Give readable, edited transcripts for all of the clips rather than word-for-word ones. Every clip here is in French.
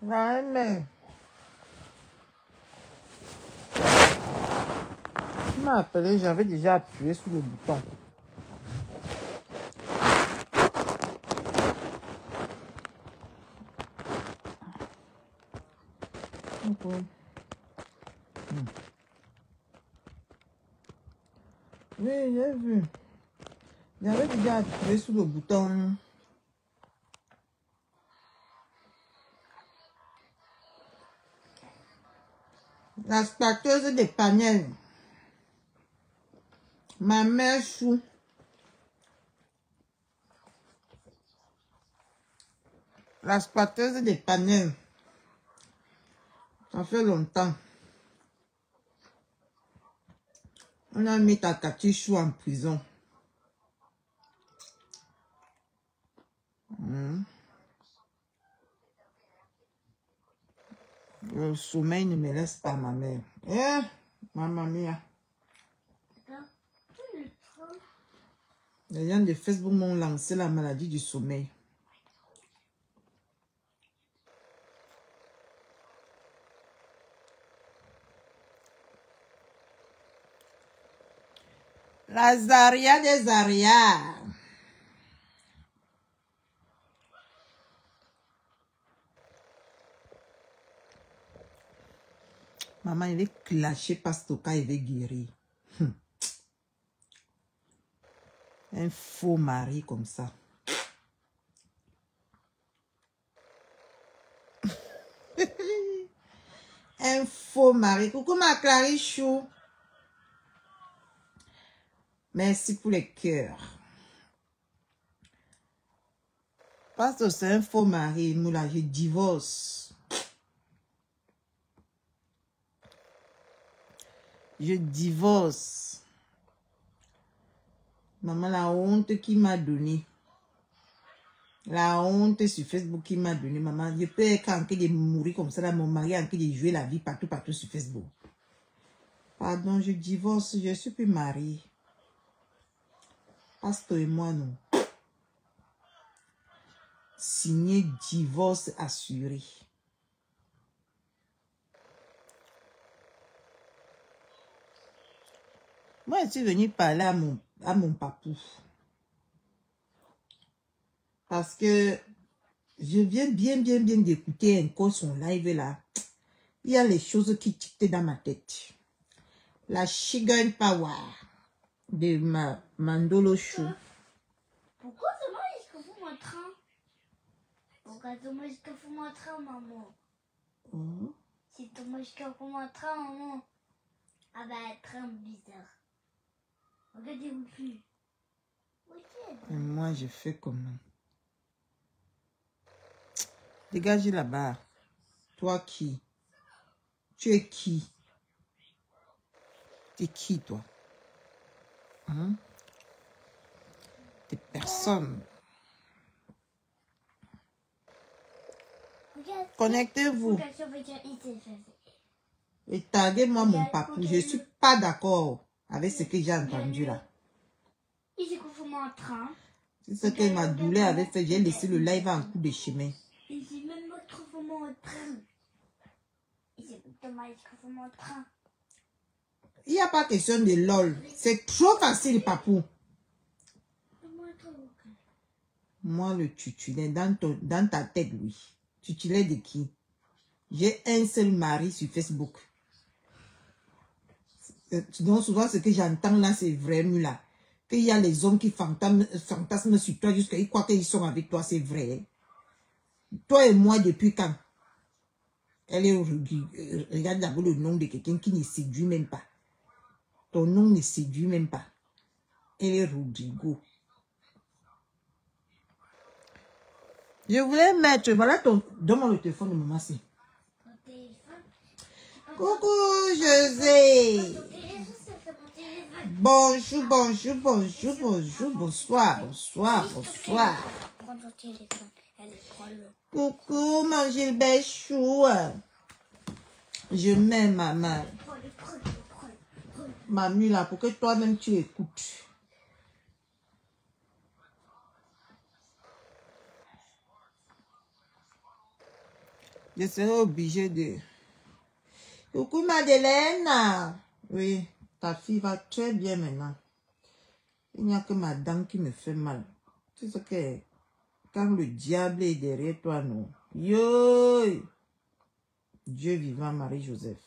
Ouais, mais tu m'as appelé, j'avais déjà appuyé sur le bouton. Okay. Oui, j'ai vu. J'avais déjà appuyé sur le bouton. La spatule des panels. Ma mère chou. La spatule des panels. Ça fait longtemps. On a mis ta Cathy Chou en prison. Le sommeil ne me laisse pas, ma mère. Eh, maman mia. Les gens de Facebook m'ont lancé la maladie du sommeil. La Zaria des Zaria. Maman, il est clasher Pastoka, il va guérir. Un faux mari comme ça. Un faux mari. Coucou ma Clarichou. Merci pour les cœurs. Parce que c'est un faux mari, moula, je divorce. Je divorce. Maman, la honte qu'il m'a donnée. La honte sur Facebook qu'il m'a donnée, maman. Je peux être en train de mourir comme ça, là, mon mari est en train de jouer la vie partout sur Facebook. Pardon, je divorce, je suis plus mariée. Pasteur et moi, non. Signé divorce assuré. Moi, je suis venue parler à mon papou. Parce que je viens bien d'écouter encore son live là. Il y a les choses qui tictaient dans ma tête. La Chicken Power de Mandolo Chou. Pourquoi c'est moi qui fais mon train? Pourquoi c'est moi qui fais mon train, maman? C'est moi qui fais mon train, maman. Ah bah, train bizarre. Regardez-vous plus. Et moi, je fais comment? Dégagez là-bas. Toi qui? Tu es qui? Tu es qui, toi? T'es personne. Connectez-vous. Et taguez-moi mon papou. Je ne suis pas d'accord avec ce que j'ai entendu là. C'est ce que ma douleur avait fait. J'ai laissé le live en coup de chemin. Il n'y a pas question de lol. C'est trop facile, papou. Moi, le tutulet, dans ta tête, oui. Tutulet de qui? J'ai un seul mari sur Facebook. Donc, souvent, ce que j'entends là, c'est vraiment là. Qu'il y a les hommes qui fantasment sur toi jusqu'à ils croient qu'ils sont avec toi, c'est vrai. Toi et moi, depuis quand? Regarde d'abord le nom de quelqu'un qui ne séduit même pas. Ton nom ne séduit même pas. Elle est Rodrigo. Je voulais mettre, voilà ton, donne-moi le téléphone de maman, c'est. Coucou José. Bonjour, bonsoir. Coucou mon Gilbert Chou. Je m'aime maman. Mamie là, pour que toi-même tu écoutes. Je serai obligée de... Coucou Madeleine. Oui, ta fille va très bien maintenant. Il n'y a que ma dent qui me fait mal. Tu sais que quand le diable est derrière toi, non. Yo! Dieu vivant, Marie-Joseph.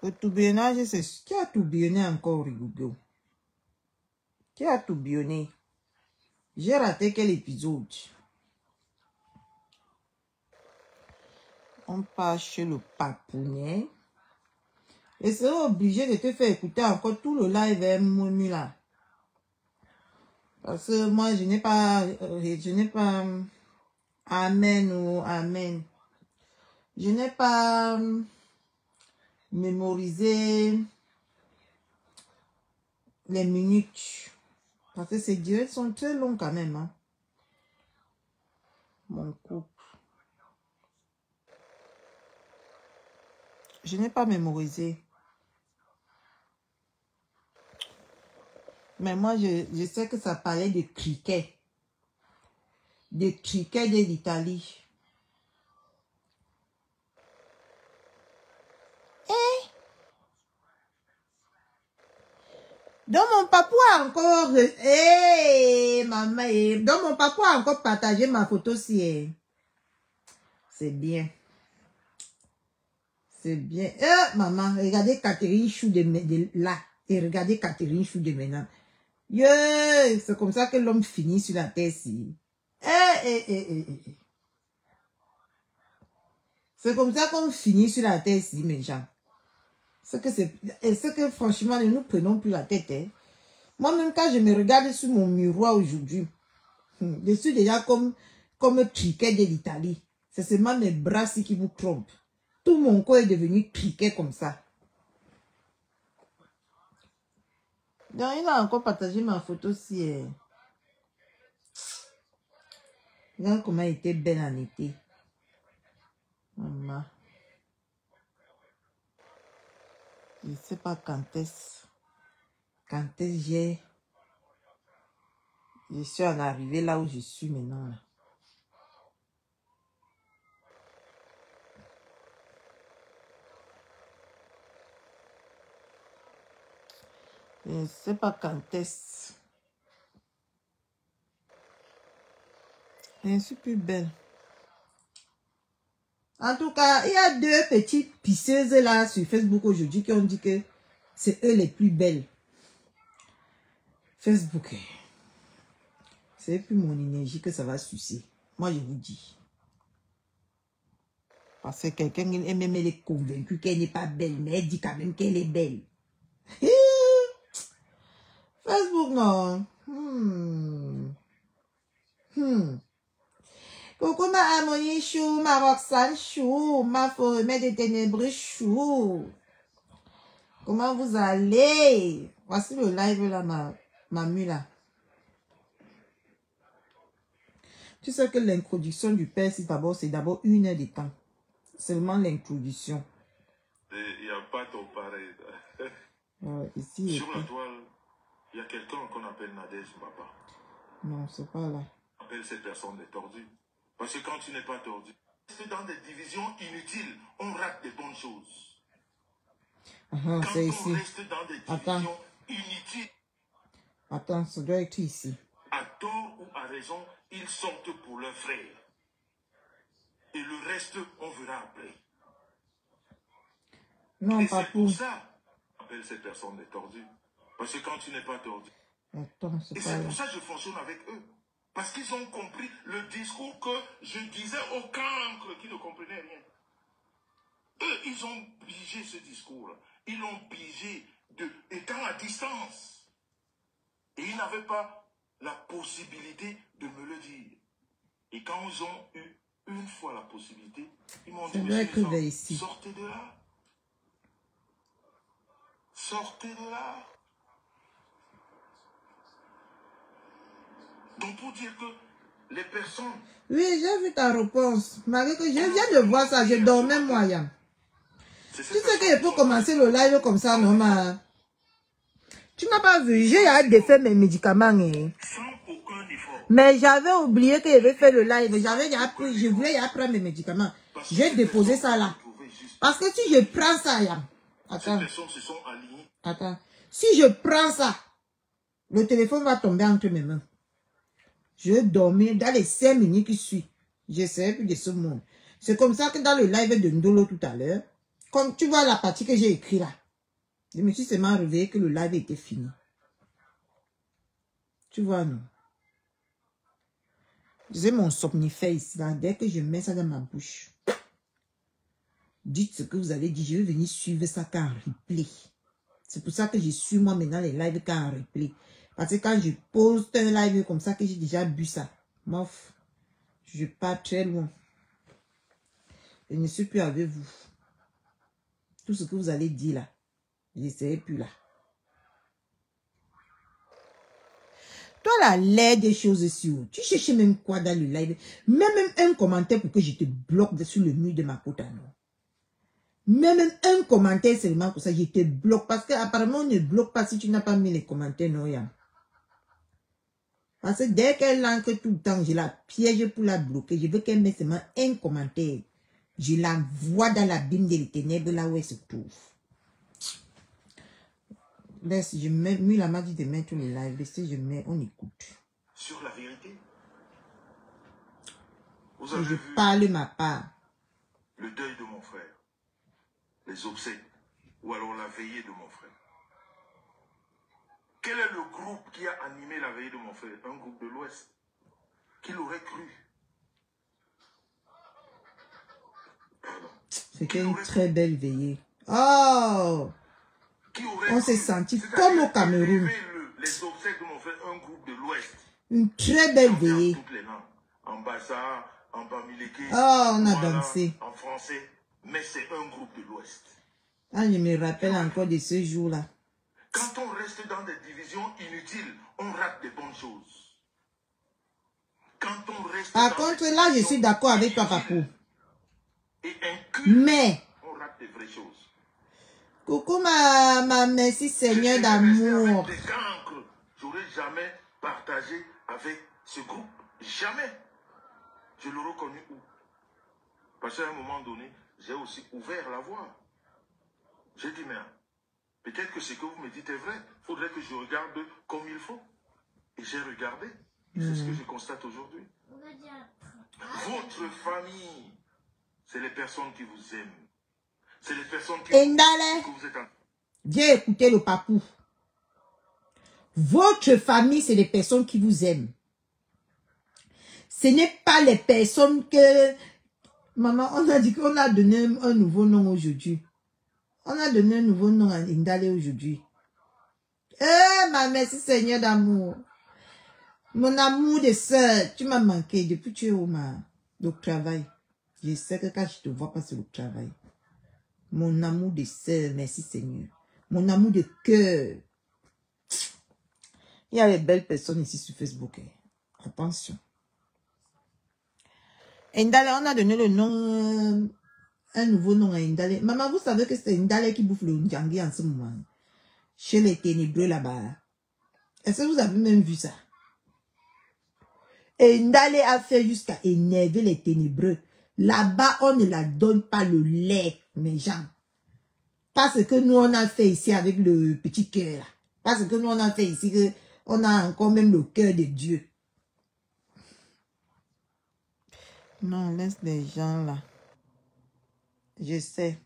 Le tourbillonnage, c'est... Qui a tourbillonné encore, Rigogo? Qui a tourbillonné? J'ai raté quel épisode? On passe chez le papounet. Et c'est obligé de te faire écouter encore tout le live Momu là. Parce que moi, je n'ai pas... Amen ou Amen. Je n'ai pas mémorisé les minutes. Parce que ces directs sont très longs quand même. Hein. Mon couple. Je n'ai pas mémorisé. Mais moi, je sais que ça parlait de cricket. De cricket de l'Italie. Donc mon papa a encore... maman, donc mon papa a encore partagé ma photo si. C'est bien. C'est bien. Maman, regardez Catherine Chou de là. Et regardez Catherine Chou de maintenant. C'est comme ça que l'homme finit sur la terre si. C'est comme ça qu'on finit sur la terre si, mes gens. C'est que franchement, ne nous prenons plus la tête. Hein. Moi-même, quand je me regarde sur mon miroir aujourd'hui, je suis déjà comme cricket de l'Italie. C'est seulement mes bras qui vous trompent. Tout mon corps est devenu cricket comme ça. Donc, il a encore partagé ma photo aussi. Regarde comment elle était belle en été. Maman. Je ne sais pas quand est-ce je suis en arrivée là où je suis maintenant. Là. Je ne sais pas quand est-ce. Je suis plus belle. En tout cas, il y a deux petites pisseuses là sur Facebook aujourd'hui qui ont dit que c'est eux les plus belles. Facebook. C'est plus mon énergie que ça va sucer. Moi, je vous dis. Parce que quelqu'un, même elle est convaincue qu'elle n'est pas belle, mais elle dit quand même qu'elle est belle. Facebook, non. Coucou ma harmonie chou, ma Roxane chou, ma forêt des ténébreux chou. Comment vous allez? Voici le live là, ma mula. Tu sais que l'introduction du père, c'est d'abord 1 heure de temps. Seulement l'introduction. Il n'y a pas ton pareil. Ici, sur la toile, il y a quelqu'un qu'on appelle Nadège Mbaba. Non, c'est pas là. On appelle cette personne des tordus. Parce que quand tu n'es pas tordu, c'est dans des divisions inutiles, on rate des bonnes choses. C'est ici. On reste dans des divisions inutiles. Attends, ça doit être ici. À tort ou à raison, ils sortent pour leurs frères. Et le reste, on verra après. Non, pas pour ça. On appelle cette personne des tordus. Parce que quand tu n'es pas tordu. Attends, et c'est pour ça que je fonctionne avec eux. Parce qu'ils ont compris le discours que je disais au cancre qui ne comprenait rien. Eux, ils ont pigé ce discours-là. Ils l'ont pigé étant à distance. Et ils n'avaient pas la possibilité de me le dire. Et quand ils ont eu une fois la possibilité, ils m'ont dit, monsieur, sortez de là. Sortez de là. Donc pour dire que les personnes... Oui, j'ai vu ta réponse. Marie, que je viens de voir ça, je dormais moyen. Tu sais qu'il faut commencer le live comme ça, non, ma... Tu n'as pas vu, j'ai défait mes médicaments. Hein. Sans aucun effort. Mais j'avais oublié que j'avais fait le live. Je voulais prendre mes médicaments. J'ai déposé ça là. Parce que si je prends ça, attends. Ces personnes se sont alignées. Attends. Si je prends ça, le téléphone va tomber entre mes mains. Je vais dormir dans les 5 minutes qui suivent. Je ne serai plus de ce monde. C'est comme ça que dans le live de Ndolo tout à l'heure, quand tu vois la partie que j'ai écrite là, je me suis seulement réveillé que le live était fini. Tu vois, non? J'ai mon somniface là. Dès que je mets ça dans ma bouche, dites ce que vous avez dit. Je vais venir suivre ça qu'en replay. C'est pour ça que je suis moi maintenant les lives qu'en replay. Parce que quand je poste un live comme ça, que j'ai déjà bu ça, mof, je pars très loin. Je ne suis plus avec vous. Tout ce que vous allez dire là, je ne serai plus là. Toi, la l'air des choses sur. Tu cherches même quoi dans le live? Même un commentaire pour que je te bloque sur le mur de ma côte à nous. Même un commentaire seulement pour ça, je te bloque. Parce qu'apparemment, on ne bloque pas si tu n'as pas mis les commentaires, non, Yam. Parce que dès qu'elle l'encre tout le temps, je la piège pour la bloquer. Je veux qu'elle mette seulement un commentaire. Je la vois dans l'abîme des ténèbres là où elle se trouve. Laisse, je mets, la m'a dit de mettre les lives. Laissez, je mets, on écoute. Sur la vérité. Vous Et avez je vu parle ma part. le deuil de mon frère. Les obsèques. Ou alors la veillée de mon frère. Quel est le groupe qui a animé la veillée de mon frère? Un groupe de l'Ouest. Qui l'aurait cru? C'était une très belle veillée. Oh! On s'est senti comme au Cameroun. Les obsèques de mon frère, un groupe de l'Ouest. Une très belle veillée. Toutes les langues. En Bassa, en Bamileke. Oh, on a dansé. En français. Mais c'est un groupe de l'Ouest. Ah, je me rappelle encore de ce jour-là. Quand on reste dans des divisions inutiles, on rate des bonnes choses. Quand on reste Par contre, là, je suis d'accord avec toi, Papou. Mais, on rate des vraies choses. Coucou ma merci Seigneur d'amour. Je n'aurais jamais partagé avec ce groupe. Jamais. Je l'aurais reconnu où? Parce qu'à un moment donné, j'ai aussi ouvert la voie. J'ai dit, mais peut-être que ce que vous me dites est vrai. Il faudrait que je regarde comme il faut. Et j'ai regardé. C'est ce que je constate aujourd'hui. Votre famille, c'est les personnes qui vous aiment. C'est les personnes qui vous êtes en... Viens écouter le papou. Votre famille, c'est les personnes qui vous aiment. Ce n'est pas les personnes que... Maman, on a dit qu'on a donné un nouveau nom aujourd'hui. On a donné un nouveau nom à Indale aujourd'hui. Ma merci Seigneur d'amour. Mon amour de sœur, tu m'as manqué depuis que tu es au travail. Je sais que quand je te vois pas sur le travail. Mon amour de sœur, merci Seigneur. Mon amour de cœur. Il y a des belles personnes ici sur Facebook. Attention. Indale, on a donné le nom, un nouveau nom à Indale. Maman, vous savez que c'est Indale qui bouffe le Ndjangi en ce moment. Chez les ténébreux là-bas. Est-ce que vous avez même vu ça? Indale a fait jusqu'à énerver les ténébreux. Là-bas, on ne la donne pas le lait, mes gens. Parce que nous, on a fait ici avec le petit cœur. Parce que nous, on a fait ici, on a encore même le cœur de Dieu. Non, laisse les gens là. Je sais,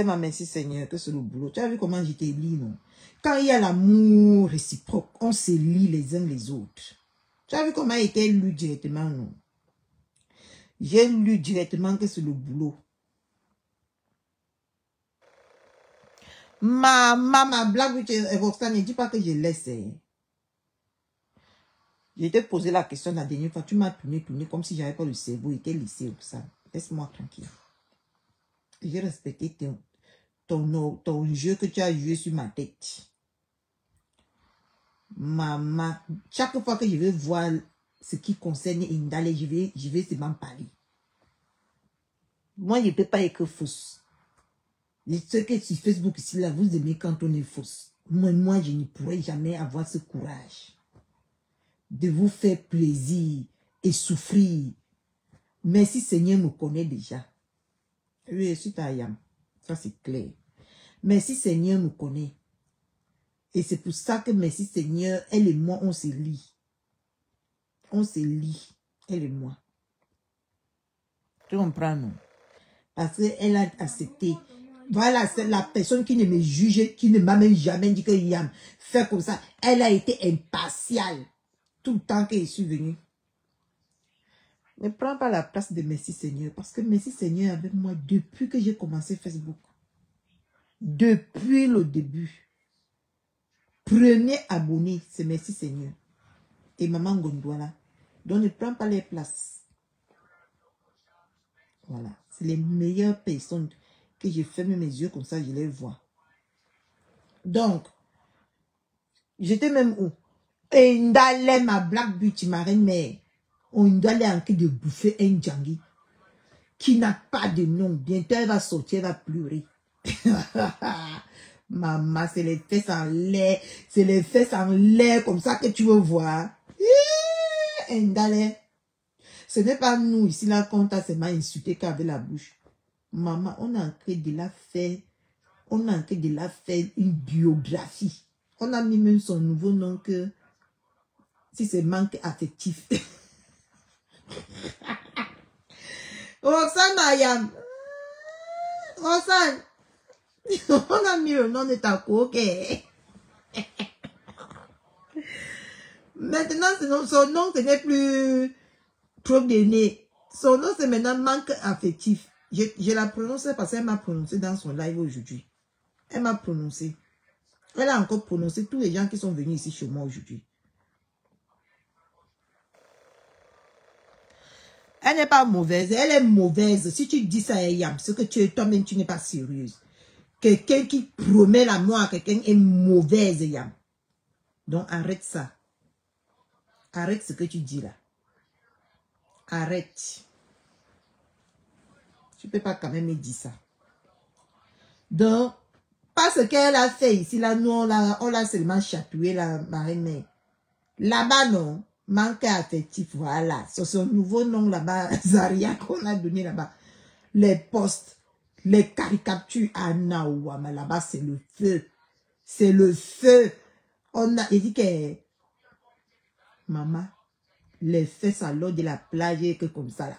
ma merci Seigneur, que c'est le boulot. Tu as vu comment je t'ai lis, non? Quand il y a l'amour réciproque, on se lit les uns les autres. Tu as vu comment il était lu directement, non? J'ai lu directement que c'est le boulot. Ma blague, Roxane, ne dis pas que je laisse. Je t'ai posé la question la dernière fois. Tu m'as tourné comme si j'avais pas le cerveau. Il était lissé ou ça. Laisse-moi tranquille. J'ai respecté ton jeu que tu as joué sur ma tête. Maman, chaque fois que je vais voir ce qui concerne Indale, je vais seulement parler. Moi, je ne peux pas écrire fausse. Ce que sur Facebook ici, là, vous aimez quand on est fausse. Moi, je ne pourrais jamais avoir ce courage de vous faire plaisir et souffrir. Merci Seigneur me connaît déjà. Oui, je suis Tayam. Ça, c'est clair. Merci Seigneur me connaît. Et c'est pour ça que merci Seigneur, elle et moi, on se lie. On se lie, elle et moi. Tu comprends, non? Parce qu'elle a accepté. Voilà, c'est la personne qui ne me juge, qui ne m'a même jamais dit que Yam fait comme ça. Elle a été impartiale tout le temps que je suis venue. Ne prends pas la place de merci Seigneur. Parce que merci Seigneur est avec moi depuis que j'ai commencé Facebook. Depuis le début. Premier abonné, c'est merci Seigneur. Et maman Gondouala. Donc ne prends pas les places. Voilà. C'est les meilleures personnes que j'ai fermé mes yeux comme ça, je les vois. Donc, j'étais même où? Et d'aller ma Black Beauty, ma reine-mère. On doit aller en train de bouffer un Djangi qui n'a pas de nom. Bientôt, elle va sortir, elle va pleurer. Maman, c'est les fesses en l'air. C'est les fesses en l'air comme ça que tu veux voir. Ce n'est pas nous ici là qu'on t'a seulement insulté qu'avec la bouche. Maman, on a en train de la faire. On a en train de la faire une biographie. On a mis même son nouveau nom que si c'est manque affectif. Roxane Ayam. Roxane. On a mis le nom de ta coquette. Maintenant, son nom, ce n'est plus trop donné. Son nom, c'est maintenant manque affectif. Je la prononce parce qu'elle m'a prononcé dans son live aujourd'hui. Elle m'a prononcé. Elle a encore prononcé tous les gens qui sont venus ici chez moi aujourd'hui. Elle n'est pas mauvaise. Elle est mauvaise. Si tu dis ça à Yam, c'est que toi-même, tu n'es pas sérieuse. Quelqu'un qui promet la mort à quelqu'un est mauvaise, Yam. Donc, arrête ça. Arrête ce que tu dis là. Arrête. Tu ne peux pas quand même me dire ça. Donc, parce qu'elle a fait ici, là, nous, on l'a seulement chatoué, la marraine. Là-bas, non. Manque affectif, voilà. C'est son nouveau nom là-bas, Zaria, qu'on a donné là-bas. Les posts, les caricatures à Naouama, là-bas, c'est le feu. C'est le feu. Il dit que, maman, les fesses à l'eau de la plage, que comme ça, là.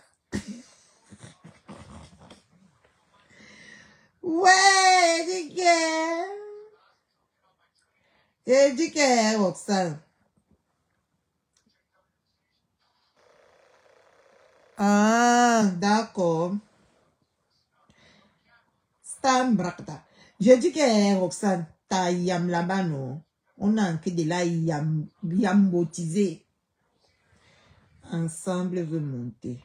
Ouais, il dit que, Roxane. Ah, d'accord. Stan Brakta. Je dis que Roxane, ta yam là-bas, non? On a un que de la yambotisé. Ensemble veut monter.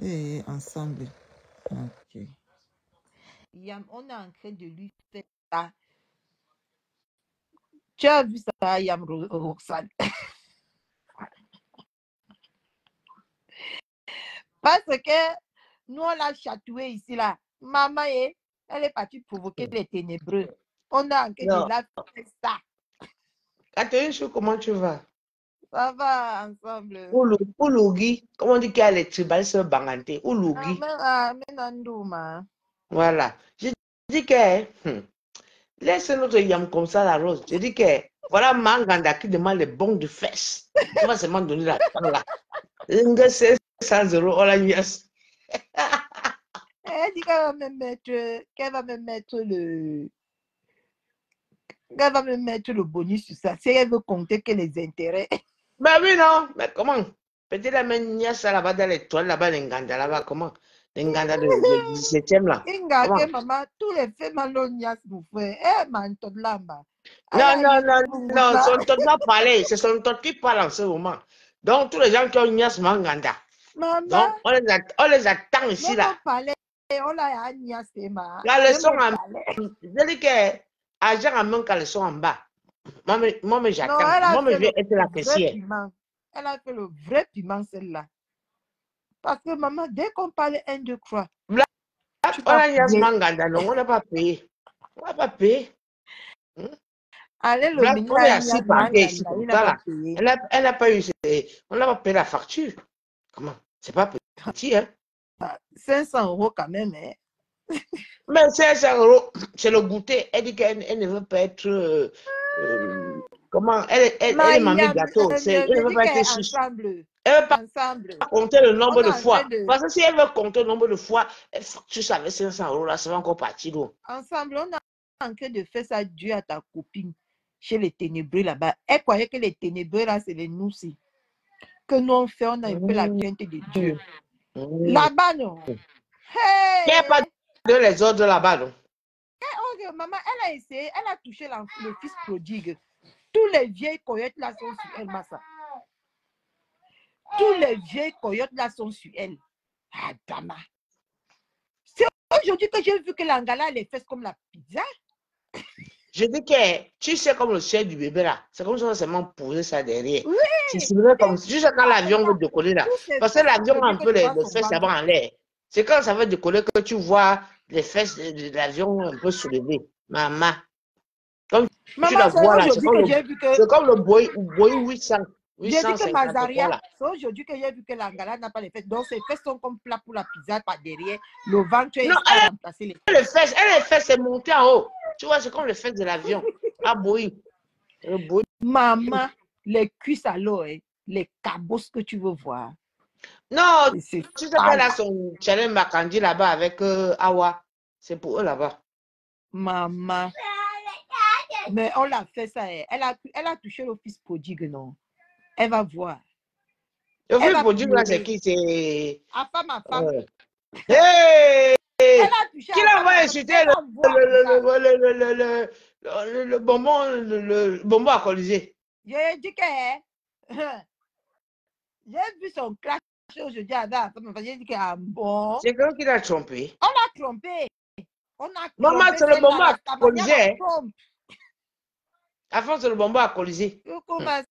Et ensemble. Ok. Yam, on a en train de lui faire ça. Tu as vu ça, Yam Roxane? Parce que nous, on l'a chatoué ici, là. Maman, elle est partie provoquer les ténébreux. On a en train de la faire ça. Catherine, comment tu vas? Ça va ensemble. Oulougi, comment on dit qu'il y a les tribalistes bangantés? Oulougi. Voilà. Je dis que laisse notre yam comme ça la rose. Je dis que voilà Manganda qui demande les bons de fesses. Tu vas seulement donner la temps là. C'est 100 €, oh la nièce. Elle dit qu'elle va me mettre le bonus sur ça. Si elle veut compter que les intérêts. Ben oui, non. Mais comment? Peut-être la même nièce là-bas dans les toiles, là-bas, l'Enganda, là-bas, comment? L'Enganda de 17e là. Inga, maman, tous les faits malonias nous font. Eh, man, tout là-bas. Non, son ton n'a parlé. C'est son ton qui parle en ce moment. Donc, tous les gens qui ont nièce Manganda. Donc, on les attend ici là. La leçon en je dis que agent en main, la leçon en bas. Moi, mais j'attends. Moi, je vais être la caissière. Elle a fait le vrai piment, celle-là. Parce que maman, dès qu'on parle 1, 2, 3. On a nièce Manganda, non, on n'a pas payé. On n'a pas payé. Allez, le Là, on est mina, assis par terre ici, comme il n'a ça, pas là. payé. Elle n'a pas eu, on n'a pas payé la facture. Comment? C'est pas petit, hein? 500 € quand même, hein. Mais 500 €, c'est le goûter. Elle dit qu'elle ne veut pas être. Comment? Elle est mamie gâteau. Elle ne veut pas être chiche. Ensemble, Elle ne veut pas ensemble. compter le On nombre est de en train fois. de... Parce que si elle veut compter le nombre de fois, elle facture ça avec 500 € là, ça va encore partir. Donc. Ensemble, on est en train de faire ça dû à ta copine chez les ténébreux là-bas. Elle croyait que les ténébreux là, c'est les noussis. Que nous on fait, on a un peu la crainte de Dieu. Là-bas, non. Il n'y a pas de les ordres là-bas, non? Maman, elle a essayé, elle a touché le fils prodigue. Tous les vieilles coyotes là sont sur elle, Massa. Tous les vieilles coyotes là sont sur elle. Ah, Dama. C'est aujourd'hui que j'ai vu que l'angala les fesses comme la pizza. Je dis que tu sais comme le ciel du bébé là. C'est comme si on seulement posé ça derrière. Oui. C'est similaire comme si tu sais quand l'avion veut décoller là. Parce que l'avion a un peu les fesses là-bas en l'air. C'est quand ça veut décoller que tu vois les fesses de l'avion un peu soulevées. Maman. Comme tu la vois là, c'est comme le Boeing 800. J'ai dit que Mazaria, c'est aujourd'hui que j'ai vu que l'angala n'a pas les fesses. Donc ses fesses sont comme plat pour la pizza par derrière. Le ventre est à remplacer les fesses. Les fesses, c'est monté en haut. Tu vois, c'est comme les fesses de l'avion. Ah, Boeing. Maman, les cuisses à l'eau, les cabosses que tu veux voir. Non, tu sais qu'elle a son challenge Makandi là-bas avec Awa. C'est pour eux là-bas. Maman. Mais on l'a fait ça. Elle a touché le fils prodigue, non? Elle va voir. Le fils prodigue là, c'est qui? C'est. Ma femme. Hey! Elle a touché. Qui l'a va insulter le bonbon alcoolisé? J'ai dit que. J'ai vu son clash aujourd'hui avec la femme. J'ai dit que bon. C'est quelqu'un qui l'a trompé. On l'a trompé. Maman, c'est le bonbon alcoolisé. Avant, c'est le bonbon alcoolisé. Coucou, ma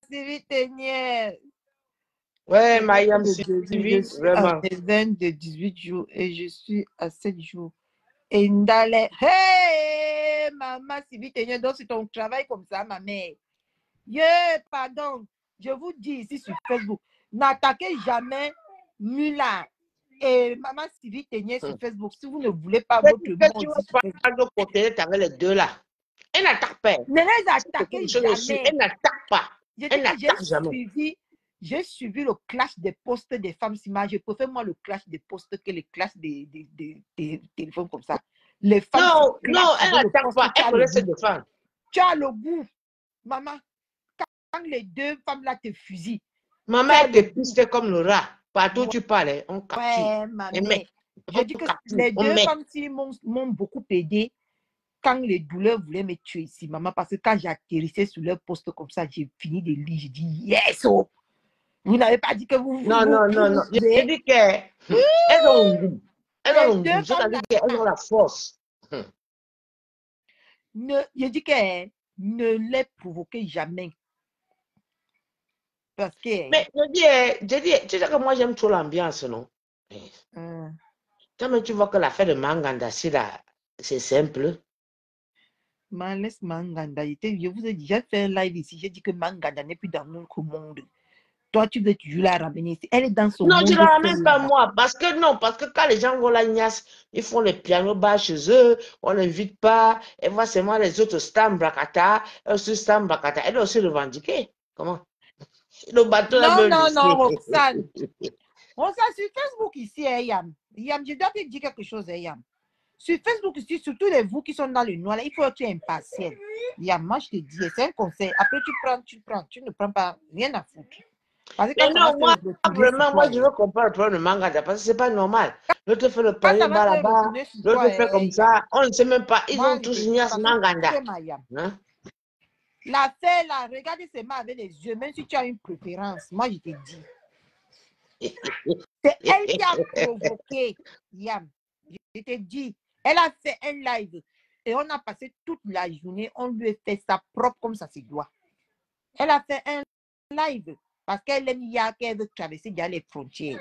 Sivitenière. Ouais, Mayam Sivit, vraiment. Je suis à 20 de 18 jours et je suis à 7 jours. Et Ndale, hey, maman Sivitenière, donc c'est ton travail comme ça, ma mère. Pardon, je vous dis ici sur Facebook, n'attaquez jamais Mula et maman Sivitenière sur Facebook si vous ne voulez pas votre mot. Tu vas pas de côté avec les deux là. Elle n'attaque pas. Ne les attaquez jamais. Elle n'attaque pas. Elle n'attaque jamais. J'ai suivi le clash des postes des femmes Sima. Je préfère moi le clash des postes que le clash des téléphones comme ça. Les femmes non, elle n'attaque pas. Elle connaît ses femmes. Tu as le goût. Maman, quand les deux femmes là te fusillent. Maman, elle te piste comme le rat. Partout où tu parles, on capture. Ouais, maman. Je dis que les deux femmes ci m'ont beaucoup aidé quand les douleurs voulaient me tuer ici, maman. Parce que quand j'atterrissais sur leur poste comme ça, j'ai fini de lire. J'ai dit yes, oh. Vous n'avez pas dit que vous... Non. J'ai dit qu'elles ont le goût. Elles ont le goût. C'est-à-dire qu'elles ont la force. Je dis que ne les provoquez jamais. Parce que... Mais je dis, tu sais que moi j'aime trop l'ambiance, non? Quand tu vois que l'affaire de Manganda, c'est simple. Laisse Manganda. Je vous ai déjà fait un live ici. J'ai dit que Manganda n'est plus dans notre monde. Toi, tu veux toujours la ramener ici. Elle est dans son monde. Non, je ne la ramène pas moi. Parce que quand les gens vont la gnasse, ils font les pianos bas chez eux, on n'invite pas. Et voit seulement les autres Stam Brakata. Elle doit aussi revendiquer. Comment? Le bateau non, Roxane. Roxane, sur Facebook ici, Yam. Yam, je dois te dire quelque chose, Yam. Sur Facebook ici, surtout les vous qui sont dans le noir, là, il faut être impatient. Yam, moi, je te dis, c'est un conseil. Après, tu prends. Tu ne prends pas rien à foutre. Parce que mais non, moi, vraiment, moi, je veux comprendre le problème de Manganda parce que c'est pas normal. L'autre fait le panier là-bas, l'autre fait comme ça. On ne sait même pas. Ils ont tous ignoré Manganda. Hein? L'affaire là, regardez ces mains avec les yeux, même si tu as une préférence, moi je te dis. C'est elle qui a provoqué, Yam. Je te dis, elle a fait un live et on a passé toute la journée, on lui a fait ça propre comme ça se doit. Elle a fait un live parce qu'elle aime qu'elle veut traverser les frontières.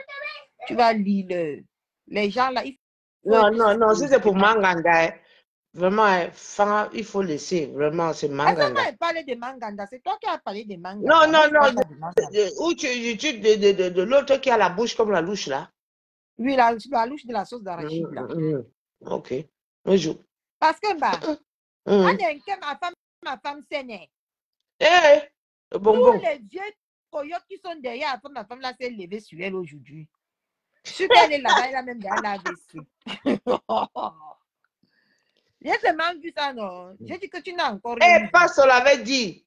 Tu vas lire les gens là. Non, si c'est pour Manganda, Vraiment, hein, Fanga, il faut laisser. Vraiment, c'est Est-ce que Manganda. moi, je parlais de Manganda? C'est toi qui as parlé de Manganda. Non, Moi, non, je parle non. pas de Manganda. De l'autre qui a la bouche comme la louche, là. Oui, la louche de la sauce d'arachide, là. Ok. Un jour. Parce que, bah, ma femme s'aînée. Eh, le bonbon. Tous les vieux coyotes qui sont derrière, ma femme là s'est levée sur elle aujourd'hui. Si elle est là-bas, elle a même déjà l'AVC. J'ai seulement vu ça, non? J'ai dit que tu n'as encore rien vu. Passe, on l'avait dit.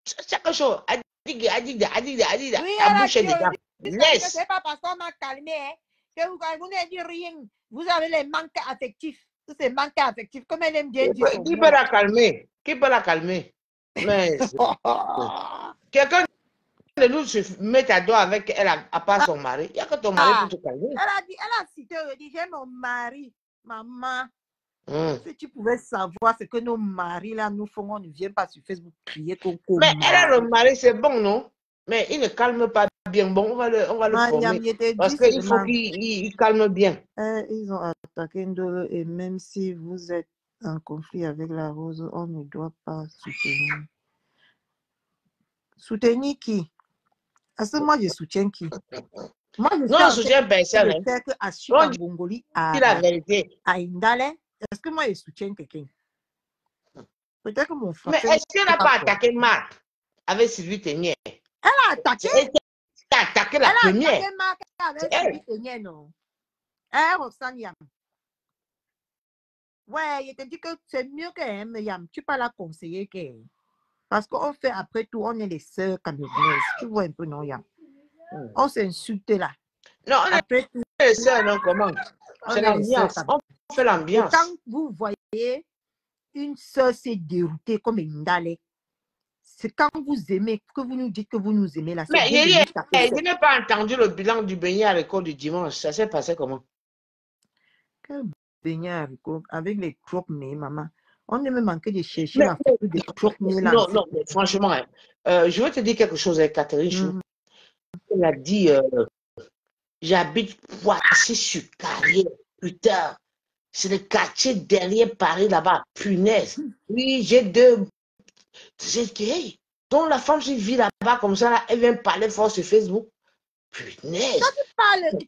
Chaque chose. Oui, elle a dit, c'est pas parce qu'on m'a calmé, hein, que vous n'avez dit rien. Vous avez les manques affectifs. Tous ces manques affectifs, comme elle aime bien dire. Qui peut la calmer? Qui peut la calmer? Mais quelqu'un de nous se met à dos avec elle à part son mari. Il n'y a que ton mari pour te calmer. Elle a cité, elle dit, j'ai mon mari, maman. Si tu pouvais savoir ce que nos maris là nous font, on ne vient pas sur Facebook crier qu'on mais elle a le mari, c'est bon, non? Mais il ne calme pas bien. Bon, on va le former. Parce qu'il faut qu'il calme bien. Ils ont attaqué Ndolo et même si vous êtes en conflit avec la Rose, on ne doit pas soutenir. Soutenir qui? Parce que moi, je soutiens qui? Moi, je soutiens personne. On dit la vérité. À Indale, est-ce que moi, je soutiens quelqu'un? Peut-être que mon frère. Mais est-ce qu'elle n'a pas attaqué Marc avec Sylvie Ténier? Elle a attaqué. Elle a attaqué la première. Elle a attaqué Marc avec Sylvie Ténier, non? Roxane Yam. Ouais, il te dit que c'est mieux qu'elle, Yam. Tu peux la conseiller qu'elle. Parce qu'on fait après tout, on est les sœurs camerounaises. Tu vois un peu, non, Yam? On s'insulte là. Non, on est les sœurs, non, comment? C'est l'ambiance. On fait l'ambiance. Quand vous voyez une sœur s'est déroutée comme une Ndale, c'est quand vous aimez, que vous nous dites que vous nous aimez là. Mais je n'ai pas entendu le bilan du beignet à l'école du dimanche. Ça s'est passé comment? Quel beignet à l'école avec les croque-nez, maman. On est même manqué de chercher la photo des croque-nez là. Non, mais franchement, je veux te dire quelque chose avec Catherine Chou. Elle a dit, j'habite Poissy-sur-Carrière, putain. C'est le quartier derrière Paris là-bas, punaise. Oui, j'ai deux. Hey, donc la femme qui vit là-bas comme ça, là, elle vient parler fort sur Facebook. Punaise.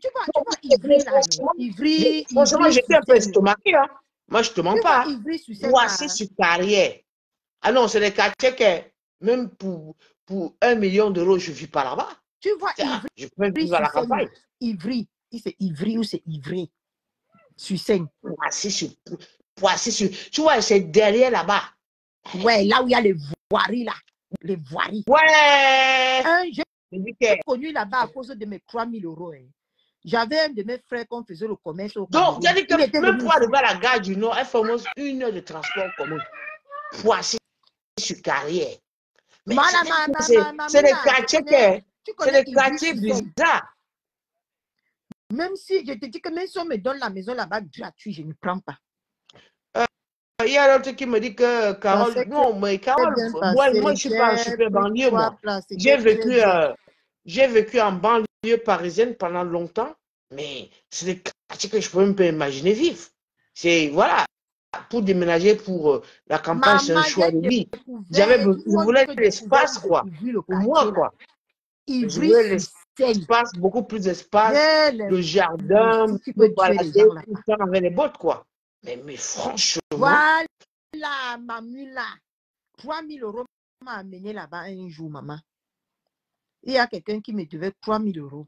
Tu vois Ivry là. Ivry. Franchement, j'étais un peu estomaqué. Hein. Moi, je te mens pas. Voici sur Carrière. Ah non, c'est le quartier que même pour 1 million d'euros, je ne vis pas là-bas. Tu vois Ivry. Je peux vivre à la campagne. Ivry. C'est Ivry ou c'est Ivry? Sur scène. Voici sur. Tu vois, c'est derrière là-bas. Ouais, là où il y a les voiries là. Les voiries. Ouais. J'ai connu là-bas à cause de mes 3 000 euros. Hein. J'avais un de mes frères qu'on faisait le commerce au Cameroun. Donc, j'ai dit que même pour arriver à la gare du Nord, elle fait au moins 1 heure de transport commun. Voici sur Carrière. Mais c'est le quartier c'est le quartier bizarre. Même si je te dis que même si on me donne la maison là-bas gratuit, je ne prends pas. Il y a l'autre qui me dit que Carole, non, mais Carole, moi je ne suis pas en super banlieue, moi. J'ai vécu en banlieue parisienne pendant longtemps, mais c'est le quartier que je peux même pas imaginer vivre. C'est, voilà, pour déménager pour la campagne, c'est un choix de vie. Je voulais l'espace, quoi. Pour moi, quoi. Je voulais l'espace, beaucoup plus d'espace, le jardin, tu peux balader tout le temps avec les bottes, quoi. Mais franchement. Voilà, mamula. 3 000 euros m'a amené là-bas un jour, maman. Il y a quelqu'un qui me devait 3 000 euros.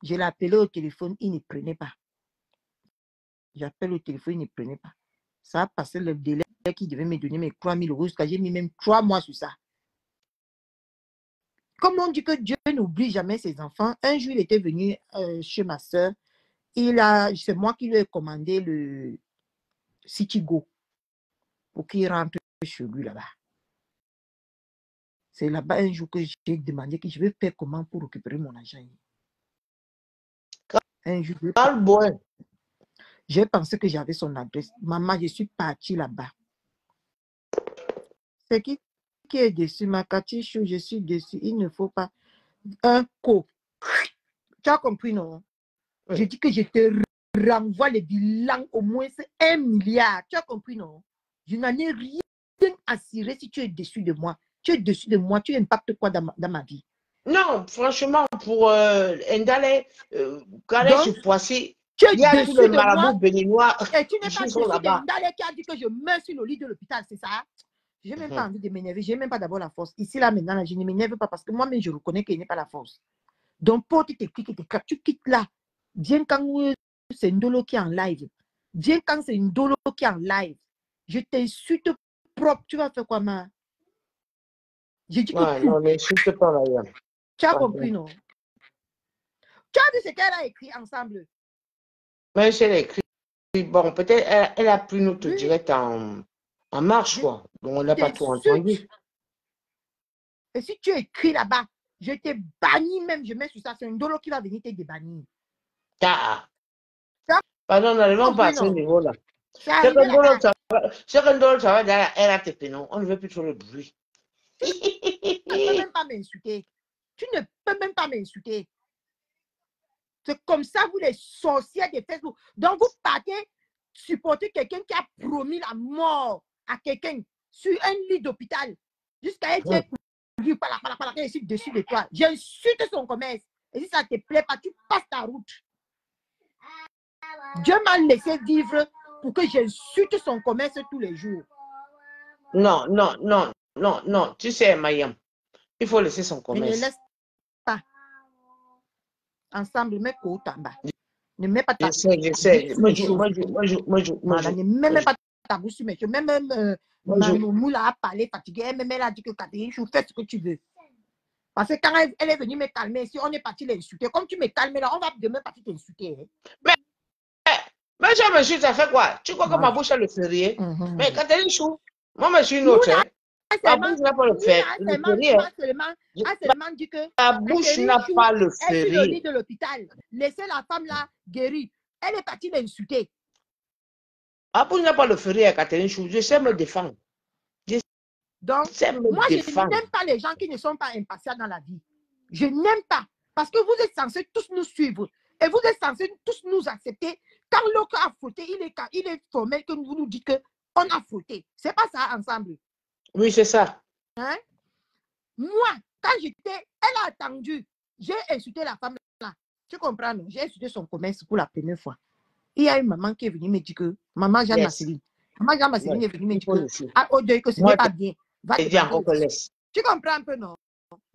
Je l'ai appelé au téléphone, il ne prenait pas. J'appelle au téléphone, il ne prenait pas. Ça a passé le délai qu'il devait me donner mes 3 000 euros jusqu'à j'ai mis même 3 mois sur ça. Comme on dit que Dieu n'oublie jamais ses enfants, un jour il était venu chez ma soeur. C'est moi qui lui ai commandé le Citigo pour qu'il rentre chez lui là-bas. C'est là-bas un jour que j'ai demandé que je vais faire comment pour récupérer mon argent. Un jour, j'ai pensé que j'avais son adresse. Maman, je suis partie là-bas. C'est qui est dessus? Ma Katichou, je suis dessus. Il ne faut pas un co. Tu as compris, non? Oui. Je dis que je te renvoie le bilan au moins 1 milliard. Tu as compris, non? Je n'en ai rien à cirer si tu es déçu de moi. Tu es déçu de moi, tu impactes quoi dans ma vie? Non, franchement, pour Ndale, Kale Donc, sur Poissy, tu es il y a tous déçu les de moi marabouts béninois et tu n'es pas qui sont déçu là-bas. d'Indale qui a dit que je meurs sur le lit de l'hôpital, c'est ça? Je n'ai même pas Mhm. envie de m'énerver. Je n'ai même pas d'abord la force. Ici, là, maintenant, là, je ne m'énerve pas parce que moi-même, je reconnais qu'il n'y a pas la force. Donc, pour te cliquer, tu quittes là. Viens quand c'est Ndolo qui est en live. Viens quand c'est Ndolo qui est en live. Je t'insulte propre. Tu vas faire quoi, ma? J'ai dit que Ouais, tout. non, n'insulte pas, Mariam. Tu as Pas compris, bien. non? Tu as vu ce qu'elle a écrit ensemble? Mais si elle a écrit, bon, peut-être elle a pris notre Oui, direct en marche, je quoi. Donc, on n'a pas tout t'insulte. entendu. Et si tu écris là-bas, je t'ai banni même. Je mets sur ça. C'est Ndolo qui va venir te débannir. Ah, Tu as pardon, n'arrivons pas compris, à ce non? niveau-là. C'est arrivé là-bas. C'est que Ndolo, ça va derrière RATP, non? On ne veut plus trop le bruit. Tu ne peux même pas m'insulter. Tu ne peux même pas m'insulter. C'est comme ça, vous les sorciers de Facebook. Donc, vous partez supporter quelqu'un qui a promis la mort à quelqu'un sur un lit d'hôpital. Jusqu'à être lui par la ici dessus de toi. J'insulte son commerce. Et si ça ne te plaît pas, tu passes ta route. Dieu m'a laissé vivre pour que j'insulte son commerce tous les jours. Non, non, non, non, non. Tu sais, Mayam, il faut laisser son Mais commerce. ne laisse pas. Ensemble, mets au tabac. Ne mets pas ta Je sais. bouche Moi, voilà, ne mets même pas ta bouche sur mes cheveux. Même Moula a parlé fatigué. Elle a dit que Catherine, je fais ce que tu veux. Parce que quand elle est venue me calmer, si on est parti l'insulter, comme tu me calmes là, on va demain partir t'insulter. Mais je me suis, ça fait quoi? Tu crois que ma bouche a le férié? Mais Catherine Chou, moi, je suis une autre. Ma bouche n'a pas le férié. Seulement dit que la bouche n'a pas le elle est sur le lit férié. de l'hôpital. Laissez la femme là guérie. Elle est partie l'insulter. Ma bouche n'a pas le férié, Catherine Chou. Je sais me défendre. Donc, moi, je n'aime pas les gens qui ne sont pas impatients dans la vie. Je n'aime pas. Parce que vous êtes censés tous nous suivre. Et vous êtes censés tous nous accepter. Quand l'autre a fauté, il est formel que vous nous dites qu'on a fauté. C'est pas ça ensemble. Oui, c'est ça. Hein? Moi, quand j'étais, elle a attendu. J'ai insulté la femme là. Tu comprends, non? J'ai insulté son commerce pour la première fois. Il y a une maman qui est venue me dire que, maman Jeanne Marceline. Maman Jeanne Marceline est venue me dire que, au deuil, que ce n'est pas bien. Tu comprends un peu, non?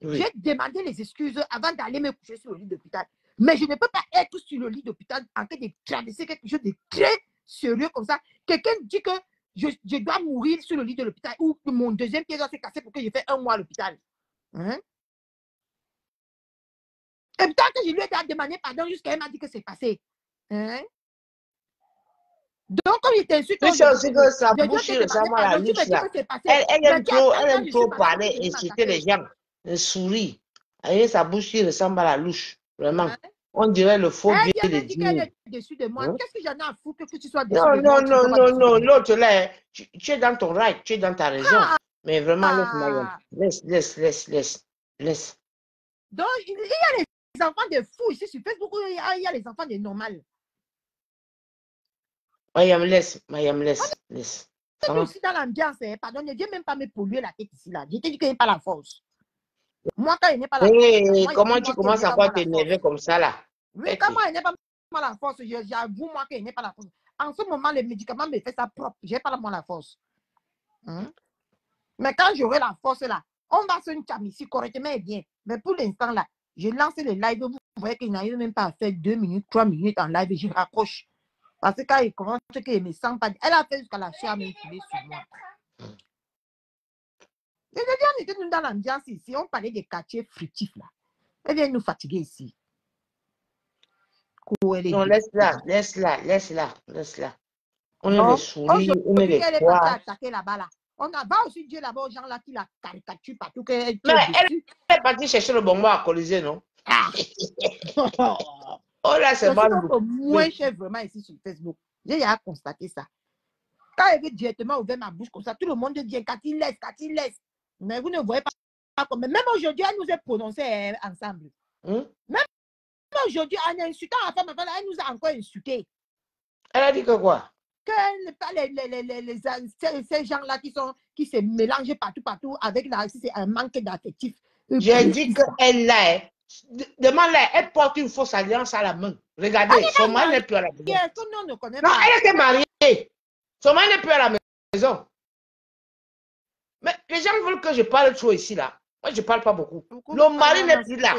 Oui. J'ai demandé les excuses avant d'aller me coucher sur le lit d'hôpital. Mais je ne peux pas être sur le lit d'hôpital en train de traverser quelque chose de très sérieux comme ça. Quelqu'un dit que je dois mourir sur le lit de l'hôpital ou que mon deuxième pied doit se casser pour que je fasse 1 mois à l'hôpital. Hein? Et tant que je lui ai demandé pardon jusqu'à elle m'a dit que c'est passé. Hein? Donc, comme il t'insulte, tu sais aussi que sa bouche ressemble à la louche là. Elle aime trop parler et insulter les gens. Elle sourit. Et sa bouche qui ressemble à la louche. Vraiment. Hein? On dirait le faux vieux de Dieu. Elle est dessus de moi. Hein? Qu'est-ce que j'en ai à foutre que tu sois dessus de moi? Non. L'autre là, tu es dans ton right, tu es dans ta raison. Mais vraiment, laisse. Donc, il y a les enfants de fous ici sur Facebook. Il y a les enfants de normal. Mayam, laisse. On est aussi dans l'ambiance, pardon, ne viens même pas me polluer la tête ici là. Je t'ai dit qu'il n'y a pas la force. Moi, quand il n'y a pas la force. Comment tu commences à t'énerver comme ça là? Oui, quand moi, il n'y a pas la force, j'avoue moi qu'il n'y a pas la force. En ce moment, les médicaments me font ça propre. Je n'ai pas la force. Hein? Mais quand j'aurai la force là, on va se cham ici correctement et bien. Mais pour l'instant là, j'ai lancé le live. Vous voyez qu'il n'arrive même pas à faire 2 minutes, 3 minutes en live et je raccroche. Parce que quand il commence qu'il ne me sent pas, elle a fait jusqu'à la chair même filer sur moi. Et on était dans l'ambiance ici, on parlait des quartiers fructifs là. Elle vient nous fatiguer ici. Non, laisse-la. On est des souris, on est des pois. On a aussi Dieu là-bas aux gens là qui la caricature partout. Mais elle est partie chercher le bonbon à Colisée, non? Oh là, c'est moins cher vraiment ici sur Facebook. J'ai constaté ça. Quand elle veut directement ouvrir ma bouche comme ça, tout le monde dit Cathy laisse. Mais vous ne voyez pas comme. Même aujourd'hui, elle nous a prononcé ensemble. Même aujourd'hui, en insultant la femme, elle nous a encore insulté. Elle a dit que quoi? que ces gens-là qui se mélangent partout avec c'est un manque d'affectif. J'ai dit qu'elle là, demande-la, elle porte une fausse alliance à la main. Regardez, son mari n'est plus à la maison. Non, elle était mariée. Son mari n'est plus à la maison. Mais les gens veulent que je parle trop ici, là. Moi, je ne parle pas beaucoup. Le mari n'est plus là.